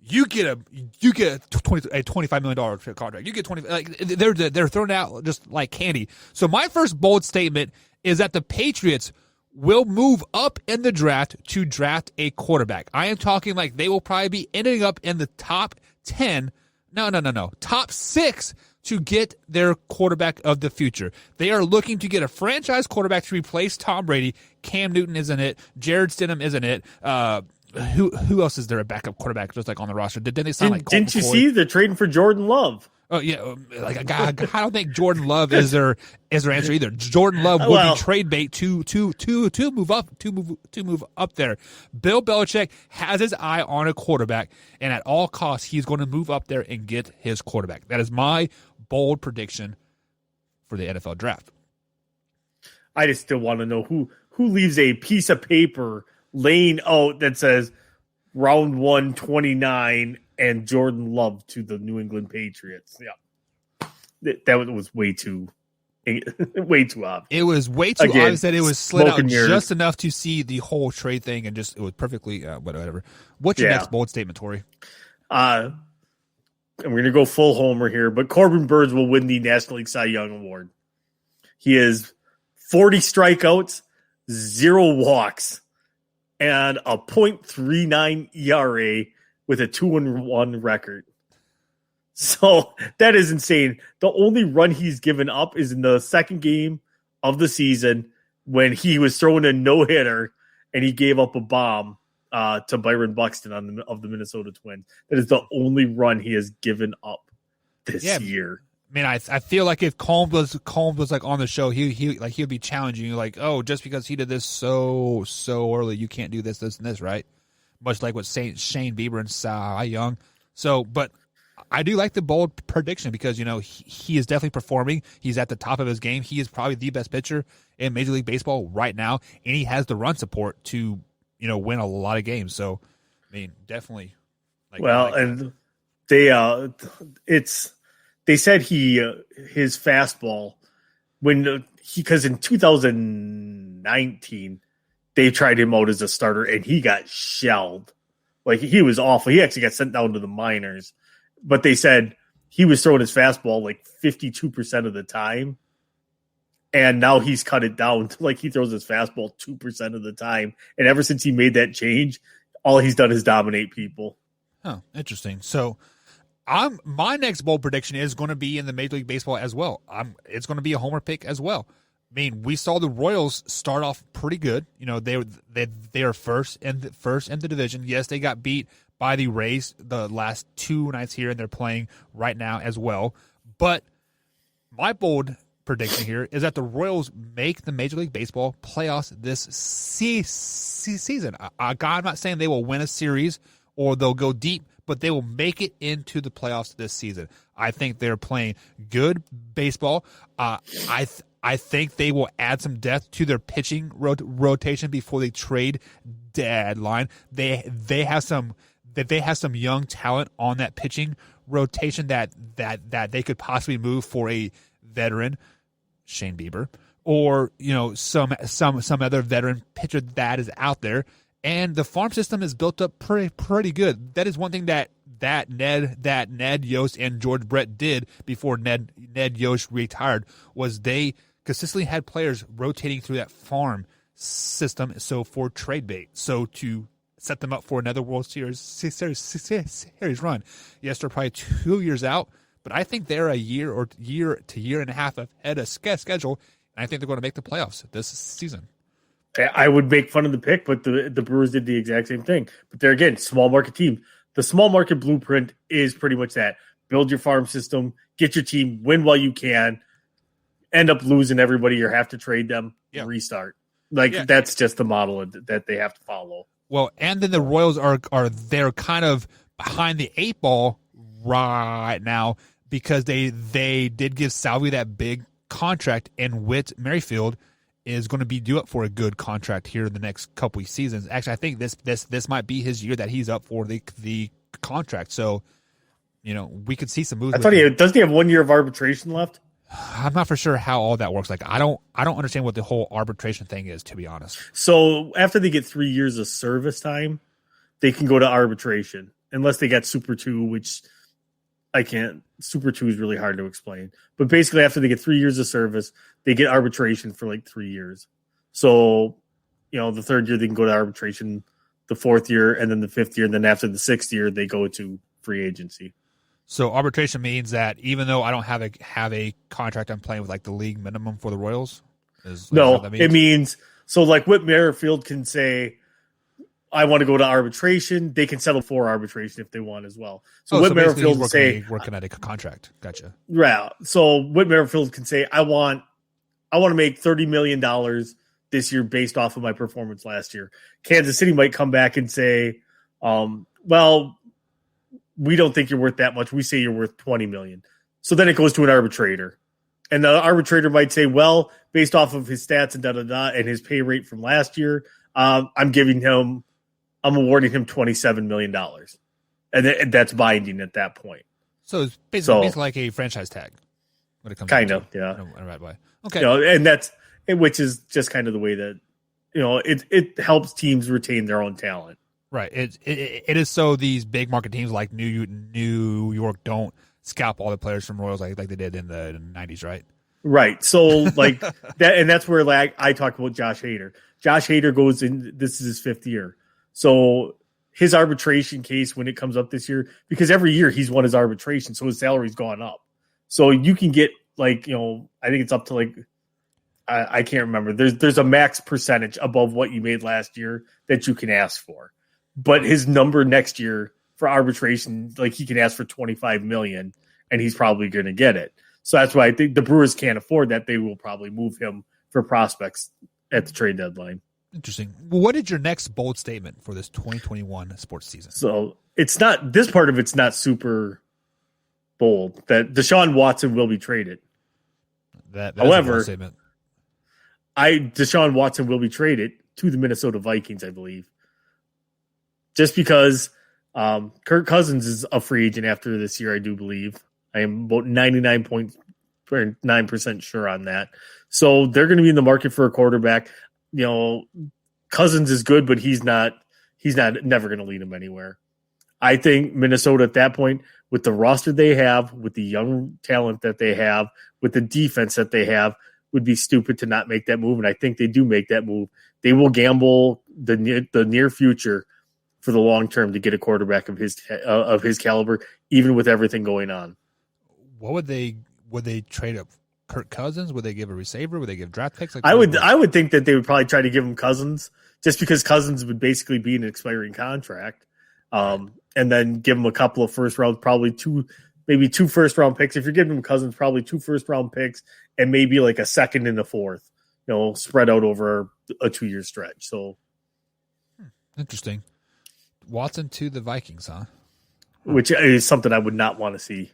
you get a $25 million contract. You get 20. Like they're thrown out just like candy. So my first bold statement is that the Patriots will move up in the draft to draft a quarterback. I am talking like they will probably be ending up in the top 10. No. Top 6 to get their quarterback of the future. They are looking to get a franchise quarterback to replace Tom Brady. Cam Newton isn't it. Jared Stidham isn't it. Who else is there a backup quarterback just like on the roster? Didn't they sign like Colt Didn't you see they're trading for Jordan Love? Oh yeah, like I don't think Jordan Love is their answer either. Jordan Love would be trade bait to move up there. Bill Belichick has his eye on a quarterback, and at all costs, he's going to move up there and get his quarterback. That is my bold prediction for the NFL draft. I just still want to know who leaves a piece of paper laying out that says round 129 and Jordan Love to the New England Patriots. Yeah, that was way too obvious. It was way too obvious that it was slid out just enough to see the whole trade thing, and just it was perfectly whatever. What's your next bold statement, Tori? And we're going to go full homer here, but Corbin Burns will win the National League Cy Young Award. He is 40 strikeouts, 0 walks, and a .39 ERA with a 2-1 record. So that is insane. The only run he's given up is in the second game of the season when he was throwing a no-hitter and he gave up a bomb to Byron Buxton of the Minnesota Twins. That is the only run he has given up this year. Man, I feel like if Combs was like on the show, he'd be challenging you like, oh, just because he did this so early, you can't do this, and this, right? Much like what Shane Bieber and Cy Young. So, but I do like the bold prediction because he is definitely performing. He's at the top of his game. He is probably the best pitcher in Major League Baseball right now, and he has the run support to win a lot of games. So, I mean, definitely. And they said his fastball because in 2019 they tried him out as a starter and he got shelled. Like he was awful. He actually got sent down to the minors, but they said he was throwing his fastball like 52% of the time. And now he's cut it down to like he throws his fastball 2% of the time. And ever since he made that change, all he's done is dominate people. Oh, interesting. So My next bold prediction is going to be in the Major League Baseball as well. It's going to be a homer pick as well. I mean, we saw the Royals start off pretty good. You know, they are first in the division. Yes, they got beat by the Rays the last two nights here, and they're playing right now as well. But my bold prediction here is that the Royals make the Major League Baseball playoffs this season. I'm not saying they will win a series or they'll go deep, but they will make it into the playoffs this season. I think they're playing good baseball. I think they will add some depth to their pitching rotation before they trade deadline. They have some young talent on that pitching rotation that they could possibly move for a veteran, Shane Bieber, or some other veteran pitcher that is out there. And the farm system is built up pretty good. That is one thing that Ned Yost and George Brett did before Ned Yost retired, was they consistently had players rotating through that farm system. So for trade bait, so to set them up for another World Series run. Yes, they're probably 2 years out, but I think they're a year and a half ahead of schedule, and I think they're going to make the playoffs this season. I would make fun of the pick, but the Brewers did the exact same thing. But they're, again, small market team. The small market blueprint is pretty much that. Build your farm system, get your team, win while you can, end up losing everybody or have to trade them, restart. That's just the model that they have to follow. Well, and then the Royals they're kind of behind the eight ball right now because they did give Salvi that big contract, and Whit Merrifield is going to be due up for a good contract here in the next couple of seasons. Actually, I think this might be his year that he's up for the contract. So, we could see some moves. I thought doesn't he have 1 year of arbitration left? I'm not for sure how all that works. Like, I don't understand what the whole arbitration thing is, to be honest. So after they get 3 years of service time, they can go to arbitration unless they got Super 2, which I can't. Super 2 is really hard to explain. But basically, after they get 3 years of service, they get arbitration for like 3 years. So, the third year they can go to arbitration, the fourth year, and then the fifth year. And then after the sixth year, they go to free agency. So arbitration means that even though I don't have a contract, I'm playing with like the league minimum for the Royals? It means so like Whit Merrifield can say, I want to go to arbitration. They can settle for arbitration if they want as well. So Whit Merrifield can say working at a contract. Gotcha. Yeah. So Whit Merrifield can say, I want to make $30 million this year based off of my performance last year. Kansas City might come back and say, well, we don't think you're worth that much. We say you're worth $20 million. So then it goes to an arbitrator. And the arbitrator might say, well, based off of his stats and and his pay rate from last year, I'm awarding him $27 million. And that's binding at that point. So it's basically like a franchise tag when it comes kind of, yeah. Right way. Okay. And which is just kind of the way that, it helps teams retain their own talent. Right. It is so these big market teams like New York don't scalp all the players from Royals like they did in the 90s, right? Right. So like that, and that's where like I talked about Josh Hader. Josh Hader goes in. This is his fifth year. So his arbitration case when it comes up this year, because every year he's won his arbitration, so his salary's gone up. So you can get like I think it's up to like I can't remember. There's a max percentage above what you made last year that you can ask for. But his number next year for arbitration, like he can ask for $25 million, and he's probably going to get it. So that's why I think the Brewers can't afford that. They will probably move him for prospects at the trade deadline. Interesting. Well, what is your next bold statement for this 2021 sports season? So it's not this part of it's not super bold that Deshaun Watson will be traded. That however, is a bold statement. Deshaun Watson will be traded to the Minnesota Vikings, I believe. Just because Kirk Cousins is a free agent after this year, I do believe. I am about 99.9% sure on that. So they're going to be in the market for a quarterback. Cousins is good, but he's never going to lead them anywhere. I think Minnesota at that point, with the roster they have, with the young talent that they have, with the defense that they have, would be stupid to not make that move. And I think they do make that move. They will gamble the near future for the long term to get a quarterback of his caliber, even with everything going on. What would they trade up Kirk Cousins? Would they give a receiver? Would they give draft picks? I would think that they would probably try to give him Cousins, just because Cousins would basically be an expiring contract, and then give him a couple of first round, probably two first round picks. If you're giving him Cousins, probably 2 first round picks and maybe like a second and a fourth, spread out over a 2-year stretch. So interesting. Watson to the Vikings, huh? Which is something I would not want to see.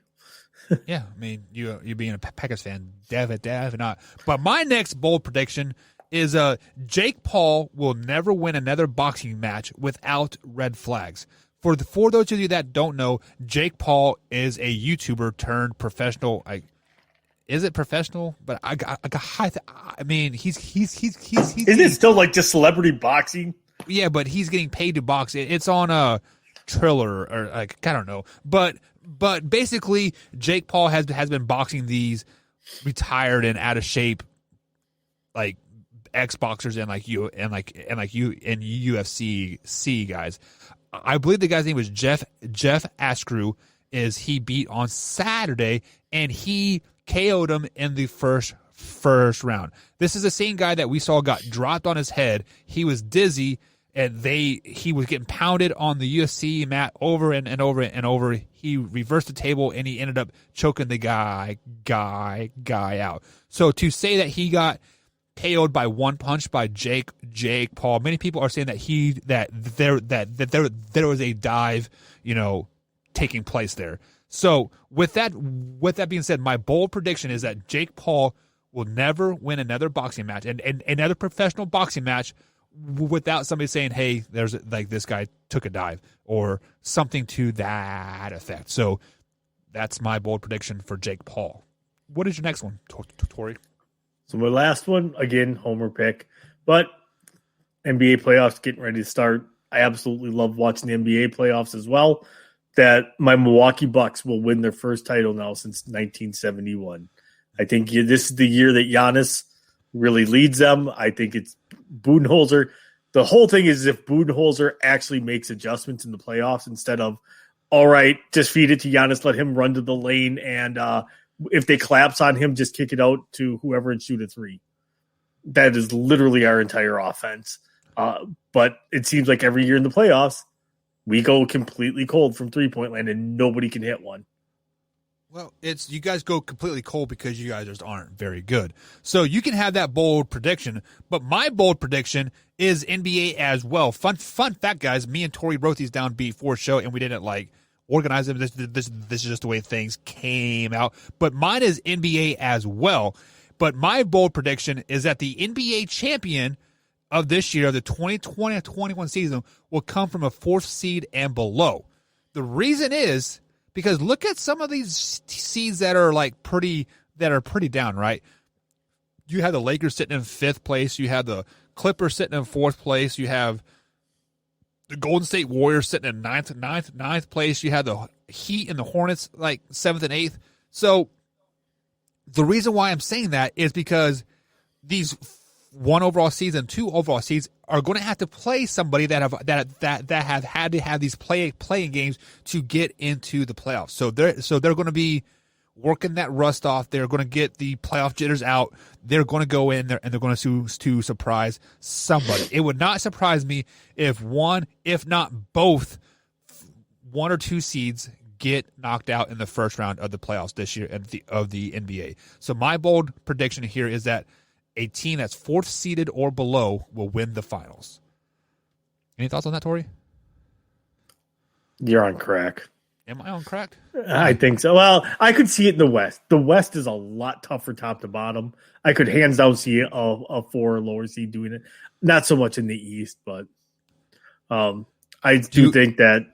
Yeah, I mean, you being a Packers fan, definitely not. But my next bold prediction is Jake Paul will never win another boxing match without red flags. For those of you that don't know, Jake Paul is a YouTuber turned professional. Is it professional? But I mean, he's Isn't it still like just celebrity boxing? Yeah, but he's getting paid to box. It's on a Triller or I don't know. But basically, Jake Paul has been boxing these retired and out of shape like ex-boxers and UFC guys. I believe the guy's name was Jeff Askrew. He beat on Saturday and he KO'd him in the first round. This is the same guy that we saw got dropped on his head. He was dizzy and he was getting pounded on the UFC mat over and over and over. He reversed the table and he ended up choking the guy out. So to say that he got KO'd by one punch by Jake Paul, many people are saying that there was a dive, taking place there. So with that being said, my bold prediction is that Jake Paul will never win another boxing match and another professional boxing match without somebody saying, hey, there's like this guy took a dive or something to that effect. So that's my bold prediction for Jake Paul. What is your next one, Tori? So my last one, again, homer pick, but NBA playoffs getting ready to start. I absolutely love watching the NBA playoffs as well. That my Milwaukee Bucks will win their first title now since 1971. I think this is the year that Giannis really leads them. I think it's Budenholzer. The whole thing is if Budenholzer actually makes adjustments in the playoffs instead of, all right, just feed it to Giannis, let him run to the lane, and if they collapse on him, just kick it out to whoever and shoot a three. That is literally our entire offense. But it seems like every year in the playoffs, we go completely cold from three-point land and nobody can hit one. Well, it's you guys go completely cold because you guys just aren't very good. So you can have that bold prediction, but my bold prediction is NBA as well. Fun fact, guys, me and Tori wrote these down before show, and we didn't organize them. This is just the way things came out. But mine is NBA as well. But my bold prediction is that the NBA champion of this year, the 2020-21 season, will come from a 4th seed and below. The reason is because look at some of these seeds that are pretty down, right? You have the Lakers sitting in 5th place. You have the Clippers sitting in 4th place. You have the Golden State Warriors sitting in 9th place. You have the Heat and the Hornets 7th and 8th. So the reason why I'm saying that is because these 1 overall seeds and 2 overall seeds are going to have to play somebody that have had to have these playing games to get into the playoffs. So they're going to be working that rust off. They're going to get the playoff jitters out. They're going to go in there and they're going to surprise somebody. It would not surprise me if one, if not both, 1 or 2 seeds get knocked out in the first round of the playoffs this year of the NBA. So my bold prediction here is that a team that's 4th seeded or below will win the finals. Any thoughts on that, Tori? You're on crack. Am I on crack? I think so. Well, I could see it in the West. The West is a lot tougher top to bottom. I could hands down see a 4 lower seed doing it. Not so much in the East, but I do think that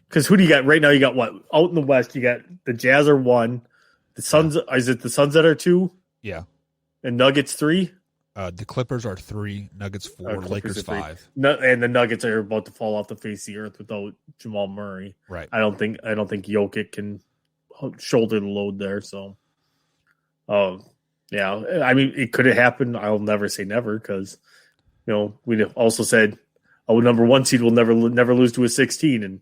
because who do you got right now? You got what out in the West? You got the Jazz are 1. The Suns is it the Suns that are 2? Yeah. And Nuggets 3? The Clippers are 3, Nuggets 4, Lakers 5. And the Nuggets are about to fall off the face of the earth without Jamal Murray. Right. I don't think Jokic can shoulder the load there. So, yeah. I mean, it could have happened. I'll never say never because, we also said number 1 seed will never lose to a 16, and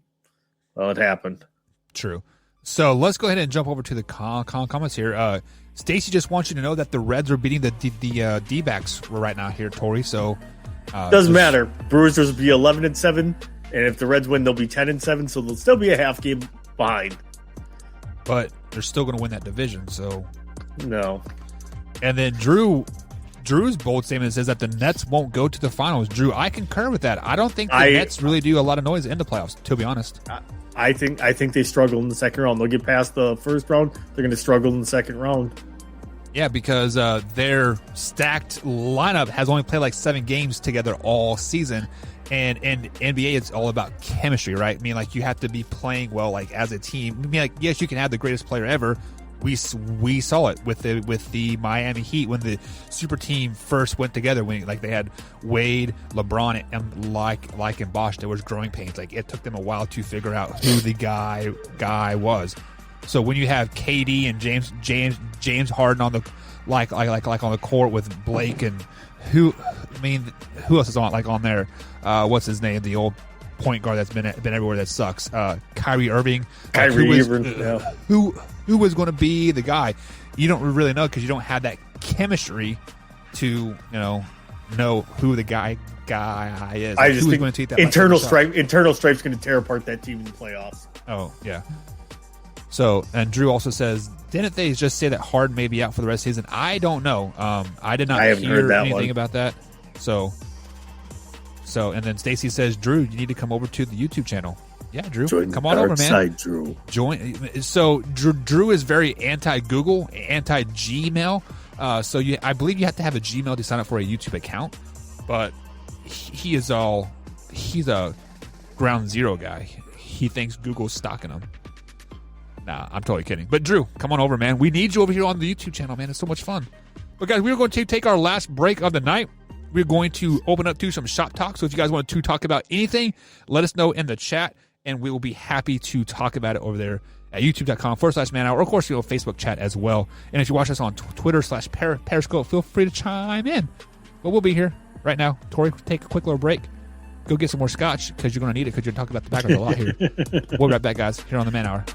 well, it happened. True. So let's go ahead and jump over to the comments here. Stacy just wants you to know that the Reds are beating the D-backs right now here, Tori. So doesn't matter. Brewers will be 11-7, and if the Reds win, they'll be 10-7. So they'll still be a half game behind. But they're still going to win that division. So no. And then Drew's bold statement says that the Nets won't go to the finals. Drew, I concur with that. I don't think the Nets really do a lot of noise in the playoffs, to be honest. I think they struggle in the second round. They'll get past the first round. They're going to struggle in the second round. Yeah, because their stacked lineup has only played like 7 games together all season. And NBA, it's all about chemistry, right? I mean, like, you have to be playing well, like, as a team. I mean, like, yes, you can have the greatest player ever. We saw it with the Miami Heat when the super team first went together. When like they had Wade, LeBron, and like in Bosch, there was growing pains. Like, it took them a while to figure out who the guy was. So when you have KD and James Harden on the like on the court with Blake and who else is on there? What's his name? The old point guard that's been everywhere that sucks. Kyrie Irving. Who was going to be the guy? You don't really know because you don't have that chemistry to know who the guy is. I just think going to take that internal stripe's going to tear apart that team in the playoffs. Oh yeah. So, and Drew also says, didn't they just say that Harden may be out for the rest of the season? I don't know. I did not hear anything about that. So, and then Stacy says, Drew, you need to come over to the YouTube channel. Yeah, Drew, come on over, man. Side, Drew. Join. So Drew is very anti-Google, anti-Gmail. So I believe you have to have a Gmail to sign up for a YouTube account. But he's a ground zero guy. He thinks Google's stalking him. Nah, I'm totally kidding. But Drew, come on over, man. We need you over here on the YouTube channel, man. It's so much fun. But guys, we're going to take our last break of the night. We're going to open up to some shop talk. So if you guys want to talk about anything, let us know in the chat, and we will be happy to talk about it over there at youtube.com/manhour, or of course, Facebook chat as well. And if you watch us on Twitter/Periscope, feel free to chime in. But we'll be here right now. Tori, take a quick little break. Go get some more scotch because you're going to need it because you're talking about the Packers a lot here. We'll be right back, guys, here on the Man Hour.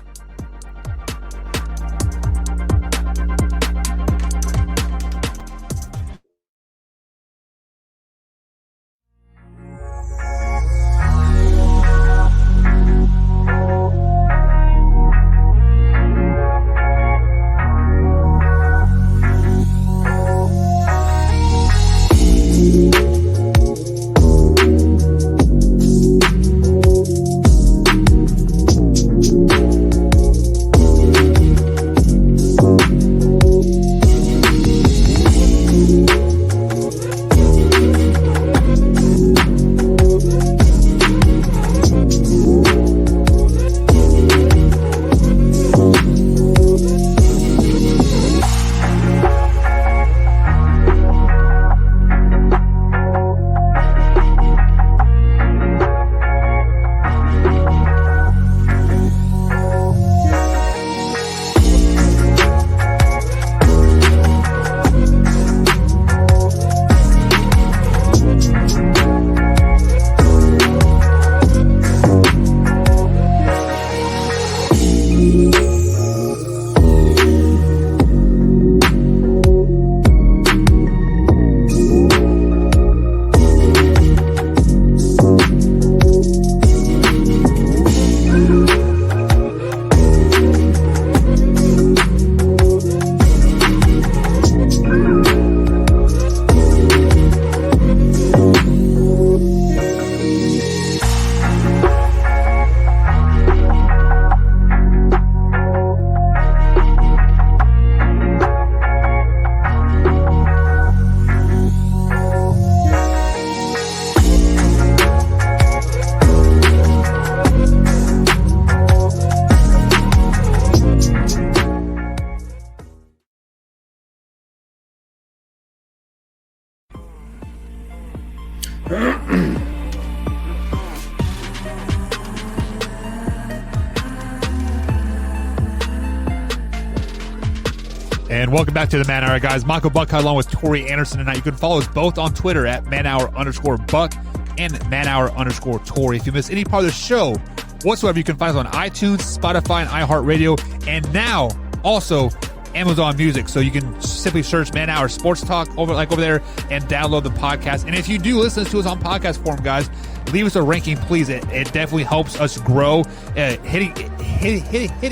And welcome back to the Man-Hour, guys. Michael Buckeye along with Tori Anderson tonight. You can follow us both on Twitter at Man-Hour_Buck and manhour_Tori. If you miss any part of the show whatsoever, you can find us on iTunes, Spotify, and iHeartRadio, and now also Amazon Music. So you can simply search Man Hour Sports Talk over there and download the podcast. And if you do listen to us on podcast form, guys, leave us a ranking, please. It definitely helps us grow. Hitting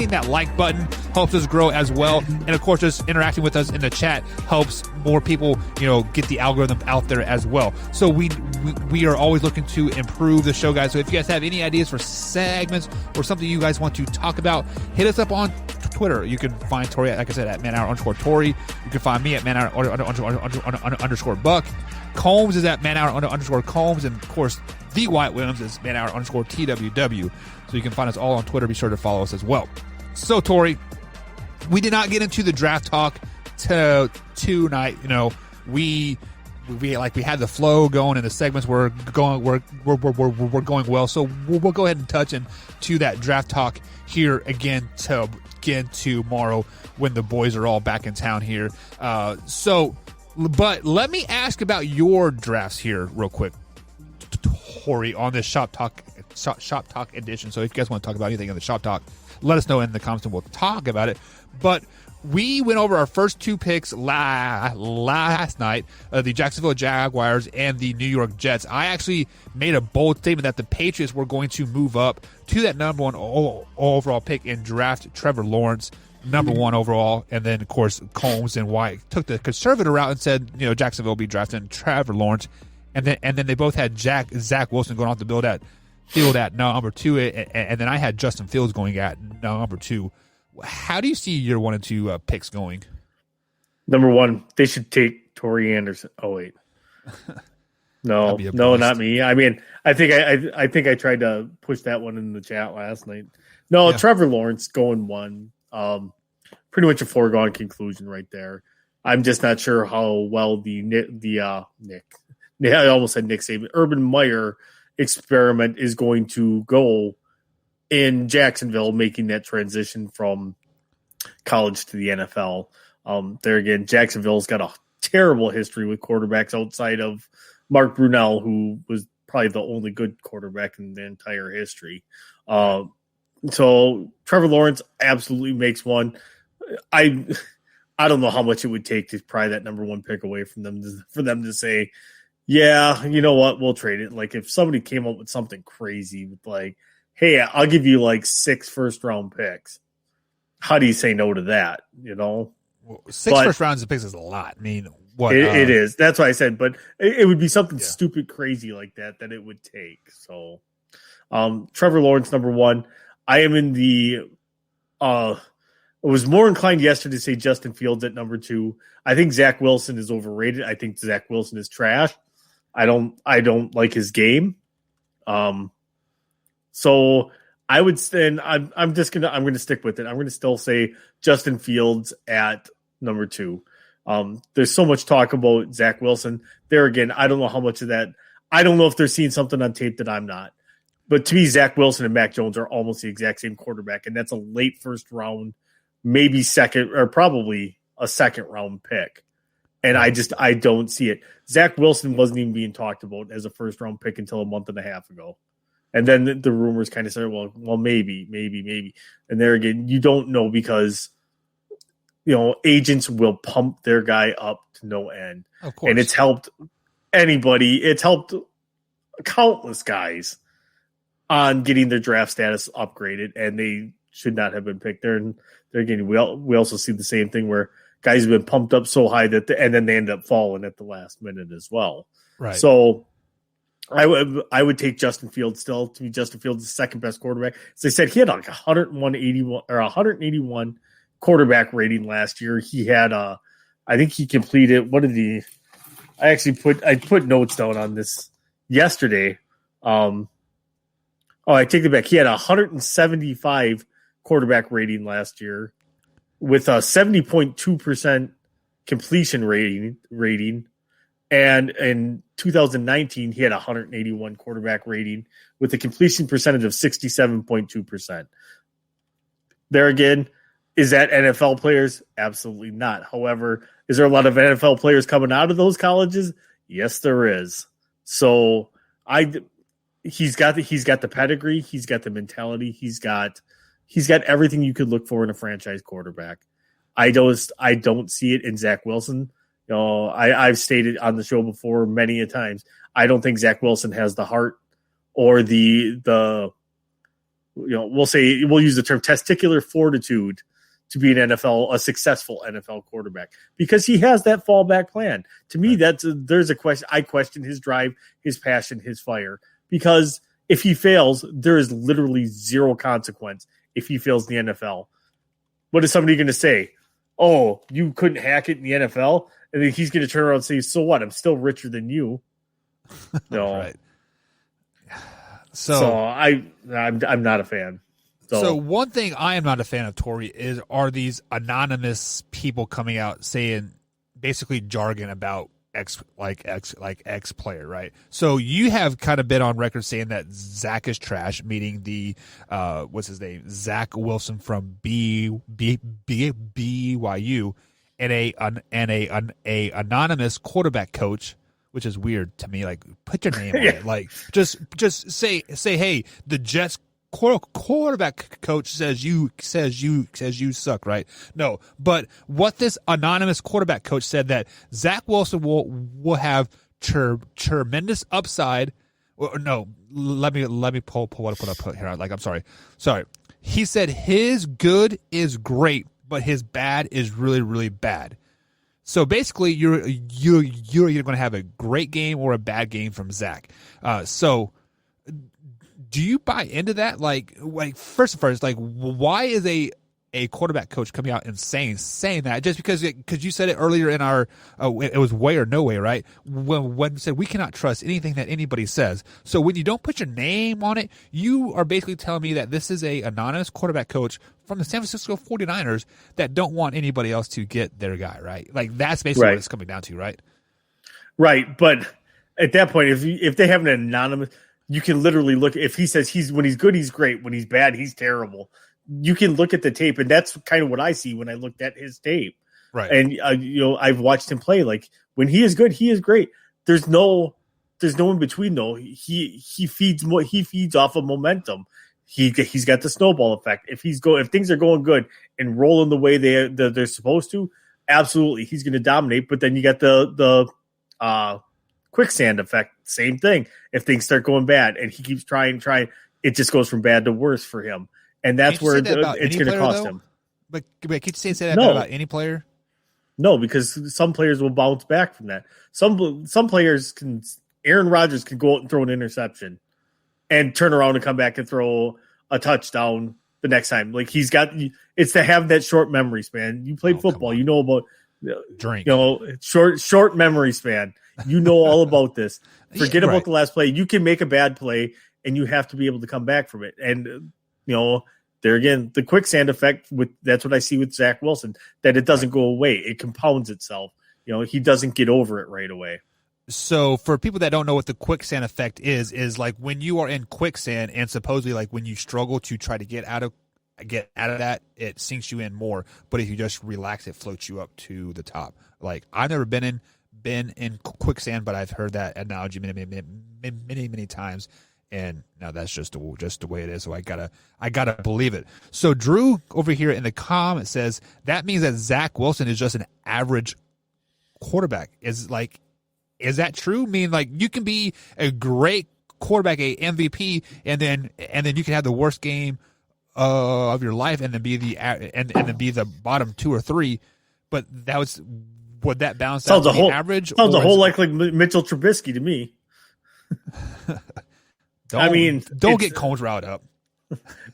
that like button helps us grow as well. And of course, just interacting with us in the chat helps more people, get the algorithm out there as well. So we are always looking to improve the show, guys. So if you guys have any ideas for segments or something you guys want to talk about, hit us up on Twitter. You can find Tori, like I said, at manhour_Tori. You can find me at manhour_Buck. Combs is at manhour_Combs. And of course, the Wyatt Williams is manhour_TWW. So you can find us all on Twitter. Be sure to follow us as well. So, Tori, we did not get into the draft talk tonight. We had the flow going and the segments were going well. So we'll go ahead and touch into that draft talk here again tomorrow when the boys are all back in town here. But let me ask about your drafts here real quick, Tori, on this Shop Talk edition. So if you guys want to talk about anything in the Shop Talk, let us know in the comments and we'll talk about it. But we went over our first two picks last night, the Jacksonville Jaguars and the New York Jets. I actually made a bold statement that the Patriots were going to move up to that number one overall pick and draft Trevor Lawrence, number one overall. And then, of course, Combs and White took the conservative route and said, Jacksonville will be drafting Trevor Lawrence. And then they both had Zach Wilson going off the field at number two. And then I had Justin Fields going at number two. How do you see your 1 and 2 picks going? Number one, they should take Torrey Anderson. Oh wait, no, not me. I mean, I think I tried to push that one in the chat last night. No, yeah. Trevor Lawrence going one. Pretty much a foregone conclusion right there. I'm just not sure how well I almost said Nick Saban, Urban Meyer experiment is going to go in Jacksonville, making that transition from college to the NFL. There again, Jacksonville's got a terrible history with quarterbacks outside of Mark Brunell, who was probably the only good quarterback in the entire history. So Trevor Lawrence absolutely makes one. I don't know how much it would take to pry that number one pick away from them for them to say, yeah, you know what, we'll trade it. Like if somebody came up with something crazy with like, hey, I'll give you like 6 first-round picks. How do you say no to that? Well, 6 first rounds of picks is a lot. I mean, what? It is. That's why I said, but it would be something stupid, crazy like that it would take. So, Trevor Lawrence, number one. I am in the I was more inclined yesterday to say Justin Fields at number 2. I think Zach Wilson is overrated. I think Zach Wilson is trash. I don't like his game. So I would stand. I'm going to stick with it. I'm going to still say Justin Fields at number 2. There's so much talk about Zach Wilson there again. I don't know how much of that. I don't know if they're seeing something on tape that I'm not, but to me, Zach Wilson and Mac Jones are almost the exact same quarterback. And that's a late first round, maybe second or probably a second round pick. And I don't see it. Zach Wilson wasn't even being talked about as a first round pick until a month and a half ago. And then the rumors kind of said, well, maybe. And there again, you don't know because, agents will pump their guy up to no end. Of course. And it's helped anybody. It's helped countless guys on getting their draft status upgraded, and they should not have been picked there. And there again, we also see the same thing where guys have been pumped up so high and then they end up falling at the last minute as well. Right. So I would take Justin Fields still. To me, Justin Fields is the second best quarterback. As I said, he had like 181 quarterback rating last year. He had I think he completed I put notes down on this yesterday. I take it back. He had 175 quarterback rating last year with a 70.2% completion rating. And in 2019, he had 181 quarterback rating with a completion percentage of 67.2%. There again, is that NFL players? Absolutely not. However, is there a lot of NFL players coming out of those colleges? Yes, there is. So He's got the pedigree, he's got the mentality, he's got everything you could look for in a franchise quarterback. I don't see it in Zach Wilson. I've stated on the show before many a times, I don't think Zach Wilson has the heart or the we'll use the term testicular fortitude to be a successful NFL quarterback, because he has that fallback plan. To me, there's a question. I question his drive, his passion, his fire, because if he fails, there is literally zero consequence if he fails in the NFL. What is somebody going to say? Oh, you couldn't hack it in the NFL? And then he's going to turn around and say, so what? I'm still richer than you. No. Right. So I'm not a fan. So one thing I am not a fan of, Tori, are these anonymous people coming out saying basically jargon about X player, right? So you have kind of been on record saying that Zach is trash, meaning the what's his name, Zach Wilson from BYU, and a anonymous quarterback coach, which is weird to me. Like, put your name on it. Like, just say, hey, the Jets quarterback coach says you suck, right? No, but what this anonymous quarterback coach said, that Zach Wilson will have tremendous upside. No, let me pull what I put here. Like, I'm sorry. He said his good is great, but his bad is really, really bad. So basically, you're either going to have a great game or a bad game from Zach. So do you buy into that? Like first, like, why is a quarterback coach coming out and saying that? Just because you said it earlier in our it was way or no way, right? When you said we cannot trust anything that anybody says. So when you don't put your name on it, you are basically telling me that this is a anonymous quarterback coach from the San Francisco 49ers that don't want anybody else to get their guy, right? Like, that's basically what it's coming down to, right? Right, but at that point, if they have an anonymous, you can literally look. If he says when he's good, he's great. When he's bad, he's terrible. You can look at the tape, and that's kind of what I see when I looked at his tape. Right. And I've watched him play. Like, when he is good, he is great. There's no in between though. He feeds off of momentum. He's got the snowball effect. If things are going good and rolling the way they're supposed to, absolutely he's going to dominate. But then you got the quicksand effect. Same thing. If things start going bad and he keeps trying, it just goes from bad to worse for him. And that's where it's going to cost him. But could you say that about any player? No, because some players will bounce back from that. Some players can. Aaron Rodgers can go out and throw an interception and turn around and come back and throw a touchdown the next time. Like, it's to have that short memory span. You played football, you know about drink. Short memory span. You know all about this. Forget about the last play. You can make a bad play, and you have to be able to come back from it. And there again, the quicksand effect. That's what I see with Zach Wilson. That it doesn't go away. It compounds itself. He doesn't get over it right away. So for people that don't know what the quicksand effect is like when you are in quicksand and supposedly like when you struggle to try to get out of that, it sinks you in more. But if you just relax, it floats you up to the top. Like, I've never been in quicksand, but I've heard that analogy many times. And now that's just the way it is. So I gotta believe it. So Drew over here in the comment says that means that Zach Wilson is just an average quarterback. Is that true? I mean, like, you can be a great quarterback, a MVP, and then you can have the worst game of your life, and then be the bottom 2 or 3. But would that balance out to the average? Sounds a whole like Mitchell Trubisky to me. Don't get Combs riled up.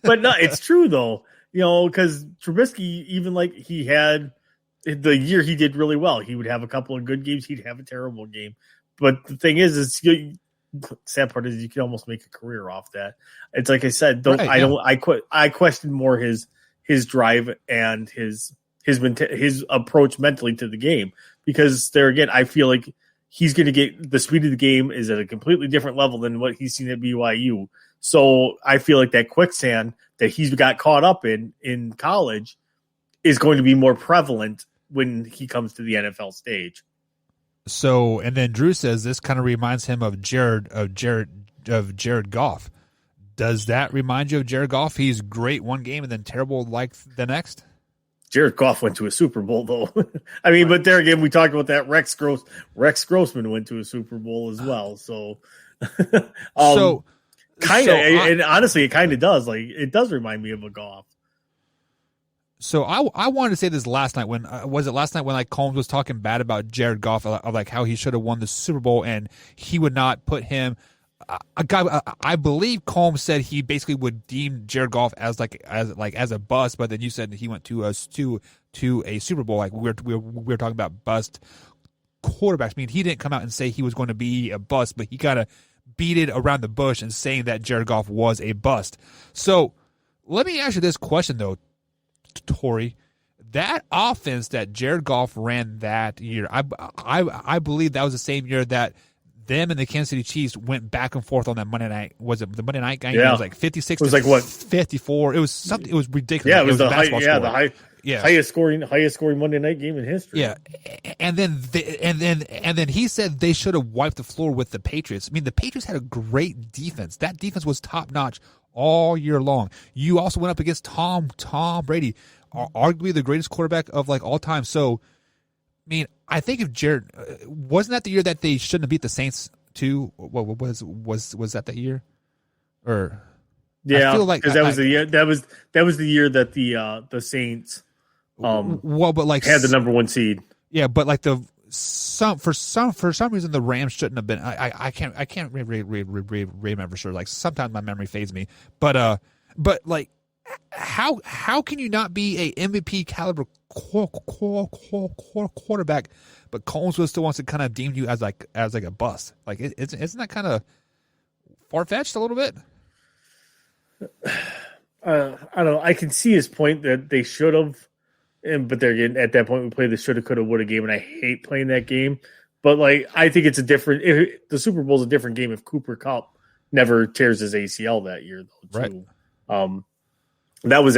But no, it's true though. Because Trubisky, even like he had. The year he did really well. He would have a couple of good games. He'd have a terrible game. But the thing is sad part is you can almost make a career off that. It's like I said, I question more his drive and his approach mentally to the game, because there again, I feel like he's going to get the speed of the game is at a completely different level than what he's seen at BYU. So I feel like that quicksand that he's got caught up in college is going to be more prevalent when he comes to the NFL stage. So, and then Drew says this kind of reminds him of Jared of Jared Goff. Does that remind you of Jared Goff? He's great one game and then terrible like the next. Jared Goff went to a Super Bowl, though. I mean, but there again, we talked about that. Rex Grossman went to a Super Bowl as well. So, and honestly, it kind of does. Like, it does remind me of a Goff. So I wanted to say this last night when like Combs was talking bad about Jared Goff, of like how he should have won the Super Bowl and he would not put him. I believe Combs said he basically would deem Jared Goff as a bust, but then you said he went to a Super Bowl. Like we were talking about bust quarterbacks. I mean, he didn't come out and say he was going to be a bust, but he kind of beat it around the bush and saying that Jared Goff was a bust. So let me ask you this question though, Tori. That offense that Jared Goff ran that year, I believe that was the same year that them and the Kansas City Chiefs went back and forth on that Monday night. Was it the Monday night game? Yeah. It was like 56. It was like what? 54. It was something. It was ridiculous. Yeah, it was the highest scoring Monday night game in history. Yeah, and then he said they should have wiped the floor with the Patriots. I mean, the Patriots had a great defense. That defense was top notch all year long. You also went up against Tom Brady, arguably the greatest quarterback of like all time. So, I mean, I think if Jared wasn't that the year that they shouldn't have beat the Saints too? What was that year? Or yeah, I feel like that was the year. That was the year that the Saints but like had the number one seed. Yeah, but like for some reason the Rams shouldn't have been. I can't remember for sure. Like sometimes my memory fades me. But like how can you not be a MVP caliber quarterback, but Combs still wants to kind of deem you as like a bust? Like isn't that kind of far fetched a little bit? I don't know. I can see his point that they should have, but they're getting at that point we played the shoulda, coulda, woulda game, and I hate playing that game. But like I think it's the Super Bowl's a different game if Cooper Kupp never tears his ACL that year though. Too. Right. That was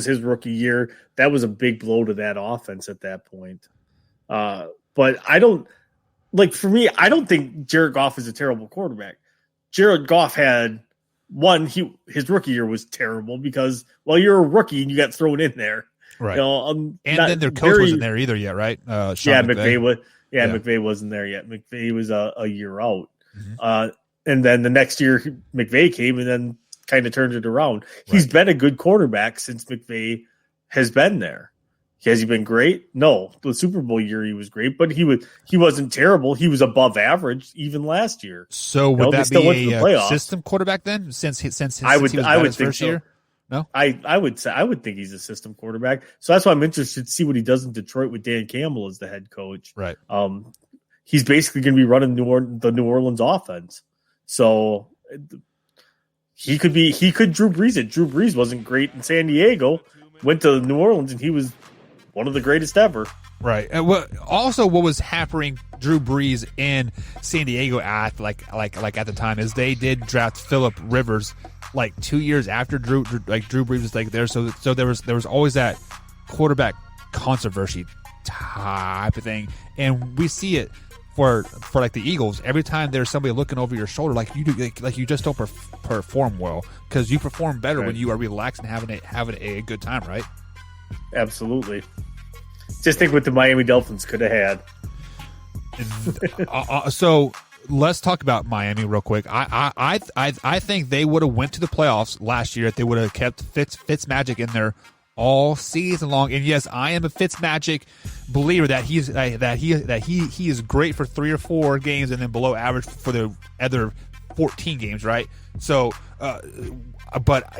his rookie year. That was a big blow to that offense at that point. But I don't for me, I don't think Jared Goff is a terrible quarterback. Jared Goff had his rookie year was terrible because you're a rookie and you got thrown in there. Right. And then their coach wasn't there either yet, right? McVay was. Yeah, McVay wasn't there yet. McVay was a year out. Mm-hmm. And then the next year McVay came and then kind of turned it around. Right. He's been a good quarterback since McVay has been there. Has he been great? No. The Super Bowl year he was great, but he wasn't terrible. He was above average even last year. So would that be a system quarterback then? Since he was his first year? No, I would think he's a system quarterback. So that's why I'm interested to see what he does in Detroit with Dan Campbell as the head coach. Right. He's basically going to be running the New Orleans offense. So he could Drew Brees it. Drew Brees wasn't great in San Diego, went to New Orleans, and he was one of the greatest ever. Right. And what was hampering Drew Brees in San Diego at at the time is they did draft Phillip Rivers like 2 years after Drew Brees was like there. So there was always that quarterback controversy type of thing, and we see it for like the Eagles every time there's somebody looking over your shoulder, like you do, like you just don't perform well because you perform better when you are relaxed and having a good time, right? Absolutely. Just think what the Miami Dolphins could have had. So let's talk about Miami real quick. I think they would have went to the playoffs last year if they would have kept Fitzmagic in there all season long. And yes, I am a Fitzmagic believer that he is great for 3 or 4 games and then below average for the other 14 games, right? So, but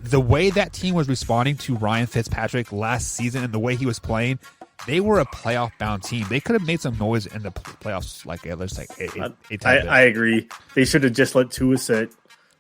the way that team was responding to Ryan Fitzpatrick last season and the way he was playing, they were a playoff-bound team. They could have made some noise in the playoffs, I agree. They should have just let Tua sit.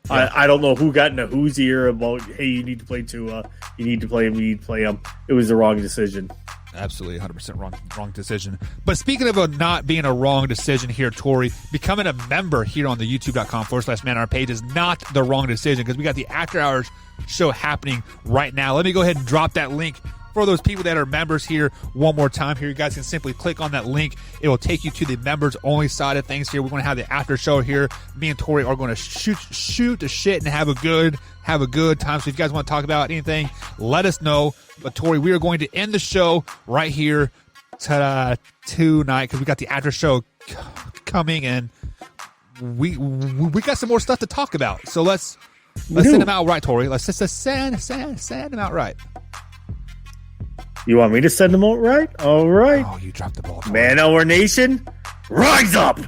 Yeah. I don't know who got in a whose ear about, hey, you need to play Tua, you need to play him, you need to play him. It was the wrong decision. Absolutely, 100% wrong decision. But speaking of not being a wrong decision here, Tori, becoming a member here on the youtube.com/Man Hour page is not the wrong decision because we got the After Hours show happening right now. Let me go ahead and drop that link for those people that are members here, one more time here, you guys can simply click on that link. It will take you to the members only side of things here. We're going to have the after show here. Me and Tori are going to shoot the shit and have a good time. So if you guys want to talk about anything, let us know. But Tori, we are going to end the show right here tonight because we got the after show coming, and we got some more stuff to talk about. So let's send them out right, Tori. Let's just send them out right. You want me to send them out right? All right. Oh, you dropped the ball, Tori. Man Hour Nation, rise up!